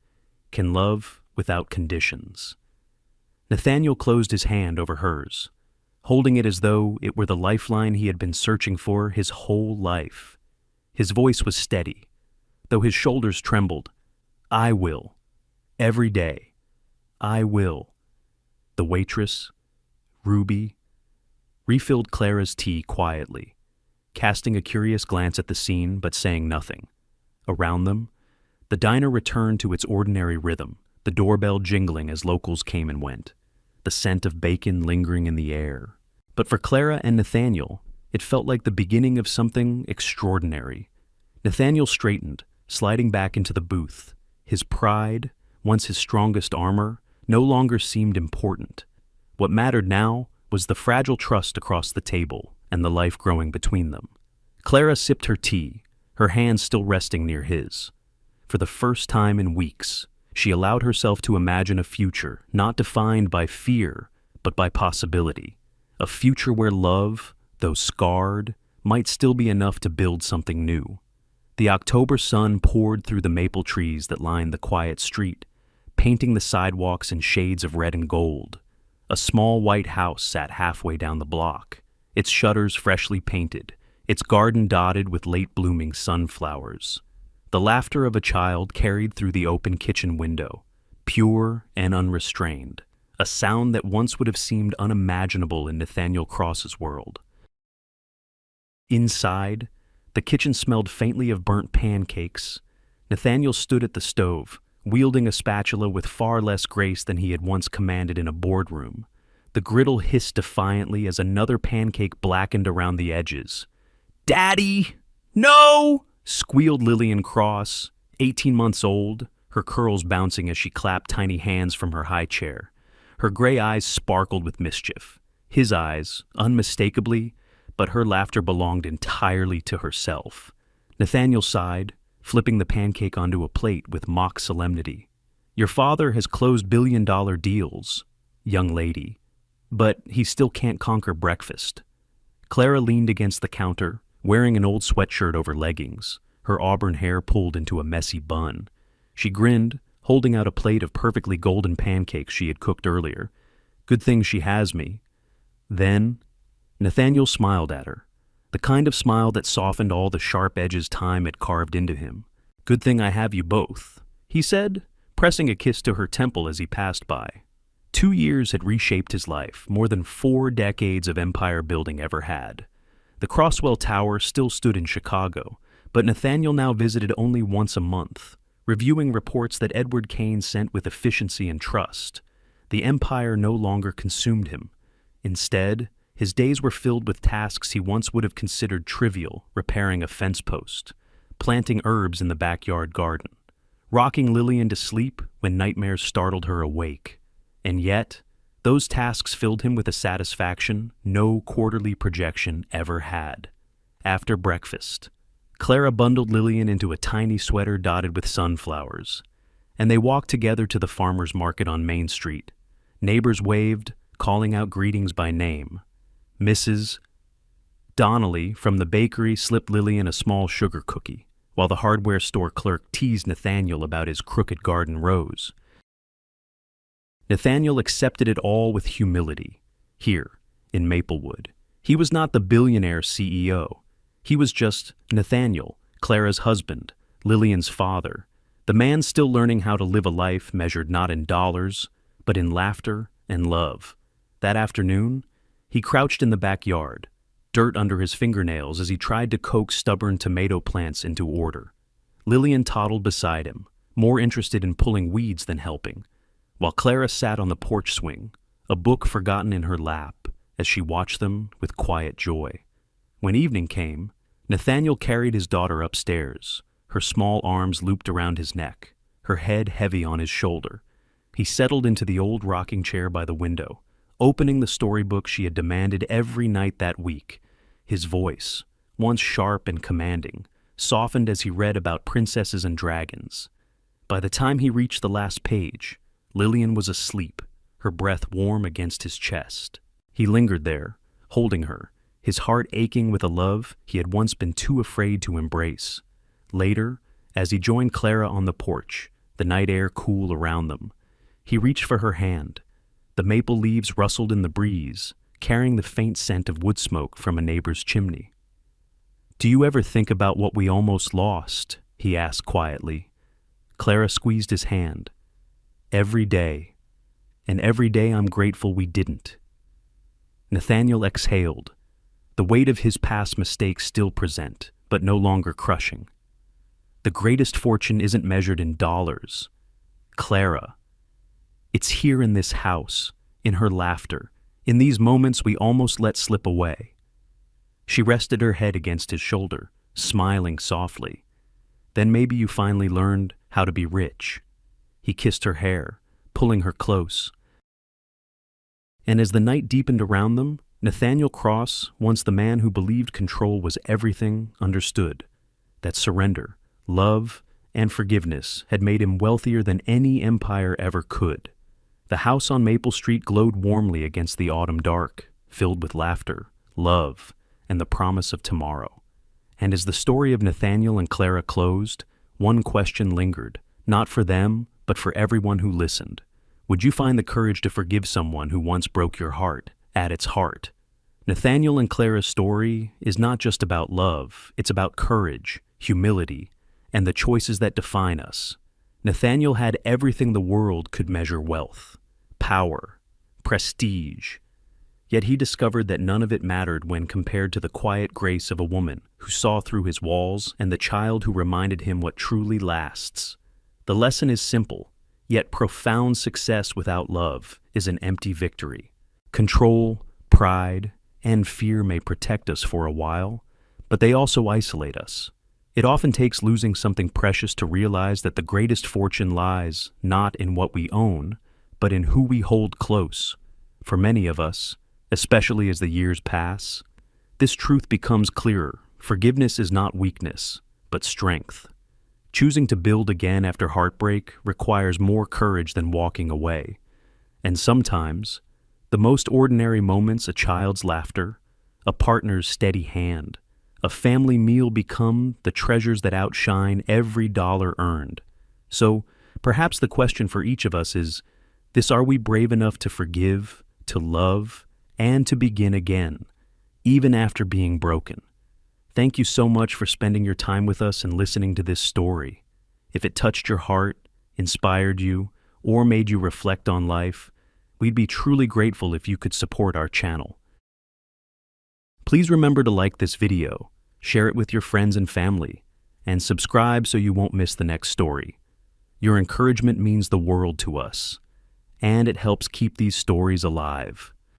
can love without conditions." Nathaniel closed his hand over hers, holding it as though it were the lifeline he had been searching for his whole life. His voice was steady, though his shoulders trembled. "I will. Every day. I will." The waitress, Ruby, refilled Clara's tea quietly, casting a curious glance at the scene but saying nothing. Around them, the diner returned to its ordinary rhythm, the doorbell jingling as locals came and went, the scent of bacon lingering in the air. But for Clara and Nathaniel, it felt like the beginning of something extraordinary. Nathaniel straightened, sliding back into the booth. His pride, once his strongest armor, no longer seemed important. What mattered now was the fragile trust across the table and the life growing between them. Clara sipped her tea, her hand still resting near his. For the first time in weeks, she allowed herself to imagine a future not defined by fear, but by possibility. A future where love, though scarred, might still be enough to build something new. The October sun poured through the maple trees that lined the quiet street, painting the sidewalks in shades of red and gold. A small white house sat halfway down the block, its shutters freshly painted, its garden dotted with late-blooming sunflowers. The laughter of a child carried through the open kitchen window, pure and unrestrained, a sound that once would have seemed unimaginable in Nathaniel Cross's world. Inside, the kitchen smelled faintly of burnt pancakes. Nathaniel stood at the stove, wielding a spatula with far less grace than he had once commanded in a boardroom. The griddle hissed defiantly as another pancake blackened around the edges. "Daddy! No!" squealed Lillian Cross, 18 months old, her curls bouncing as she clapped tiny hands from her high chair. Her gray eyes sparkled with mischief. His eyes, unmistakably, but her laughter belonged entirely to herself. Nathaniel sighed, flipping the pancake onto a plate with mock solemnity. "Your father has closed billion-dollar deals, young lady, but he still can't conquer breakfast." Clara leaned against the counter, wearing an old sweatshirt over leggings, her auburn hair pulled into a messy bun. She grinned, holding out a plate of perfectly golden pancakes she had cooked earlier. "Good thing she has me." Then, Nathaniel smiled at her, the kind of smile that softened all the sharp edges time had carved into him. "Good thing I have you both," he said, pressing a kiss to her temple as he passed by. 2 years had reshaped his life, more than 4 decades of empire building ever had. The Croswell Tower still stood in Chicago, but Nathaniel now visited only once a month, reviewing reports that Edward Kane sent with efficiency and trust. The empire no longer consumed him. Instead, his days were filled with tasks he once would have considered trivial, repairing a fence post, planting herbs in the backyard garden, rocking Lillian to sleep when nightmares startled her awake. And yet, those tasks filled him with a satisfaction no quarterly projection ever had. After breakfast, Clara bundled Lillian into a tiny sweater dotted with sunflowers, and they walked together to the farmer's market on Main Street. Neighbors waved, calling out greetings by name. Mrs. Donnelly from the bakery slipped Lillian a small sugar cookie, while the hardware store clerk teased Nathaniel about his crooked garden rows. Nathaniel accepted it all with humility. Here, in Maplewood, he was not the billionaire CEO. He was just Nathaniel, Clara's husband, Lillian's father, the man still learning how to live a life measured not in dollars, but in laughter and love. That afternoon, he crouched in the backyard, dirt under his fingernails as he tried to coax stubborn tomato plants into order. Lillian toddled beside him, more interested in pulling weeds than helping, while Clara sat on the porch swing, a book forgotten in her lap, as she watched them with quiet joy. When evening came, Nathaniel carried his daughter upstairs, her small arms looped around his neck, her head heavy on his shoulder. He settled into the old rocking chair by the window, opening the storybook she had demanded every night that week. His voice, once sharp and commanding, softened as he read about princesses and dragons. By the time he reached the last page, Lillian was asleep, her breath warm against his chest. He lingered there, holding her, his heart aching with a love he had once been too afraid to embrace. Later, as he joined Clara on the porch, the night air cool around them, he reached for her hand. The maple leaves rustled in the breeze, carrying the faint scent of wood smoke from a neighbor's chimney. "Do you ever think about what we almost lost?" he asked quietly. Clara squeezed his hand. "Every day, and every day I'm grateful we didn't." Nathaniel exhaled, the weight of his past mistakes still present, but no longer crushing. "The greatest fortune isn't measured in dollars, Clara. It's here in this house, in her laughter, in these moments we almost let slip away." She rested her head against his shoulder, smiling softly. "Then maybe you finally learned how to be rich." He kissed her hair, pulling her close. And as the night deepened around them, Nathaniel Cross, once the man who believed control was everything, understood that surrender, love, and forgiveness had made him wealthier than any empire ever could. The house on Maple Street glowed warmly against the autumn dark, filled with laughter, love, and the promise of tomorrow. And as the story of Nathaniel and Clara closed, one question lingered, not for them, but for everyone who listened. Would you find the courage to forgive someone who once broke your heart, at its heart? Nathaniel and Clara's story is not just about love, it's about courage, humility, and the choices that define us. Nathaniel had everything the world could measure: wealth, power, prestige. Yet he discovered that none of it mattered when compared to the quiet grace of a woman who saw through his walls and the child who reminded him what truly lasts. The lesson is simple, yet profound: success without love is an empty victory. Control, pride, and fear may protect us for a while, but they also isolate us. It often takes losing something precious to realize that the greatest fortune lies not in what we own, but in who we hold close. For many of us, especially as the years pass, this truth becomes clearer. Forgiveness is not weakness, but strength. Choosing to build again after heartbreak requires more courage than walking away. And sometimes, the most ordinary moments, a child's laughter, a partner's steady hand, a family meal, become the treasures that outshine every dollar earned. So, perhaps the question for each of us is this: are we brave enough to forgive, to love, and to begin again, even after being broken? Thank you so much for spending your time with us and listening to this story. If it touched your heart, inspired you, or made you reflect on life, we'd be truly grateful if you could support our channel. Please remember to like this video, share it with your friends and family, and subscribe so you won't miss the next story. Your encouragement means the world to us, and it helps keep these stories alive.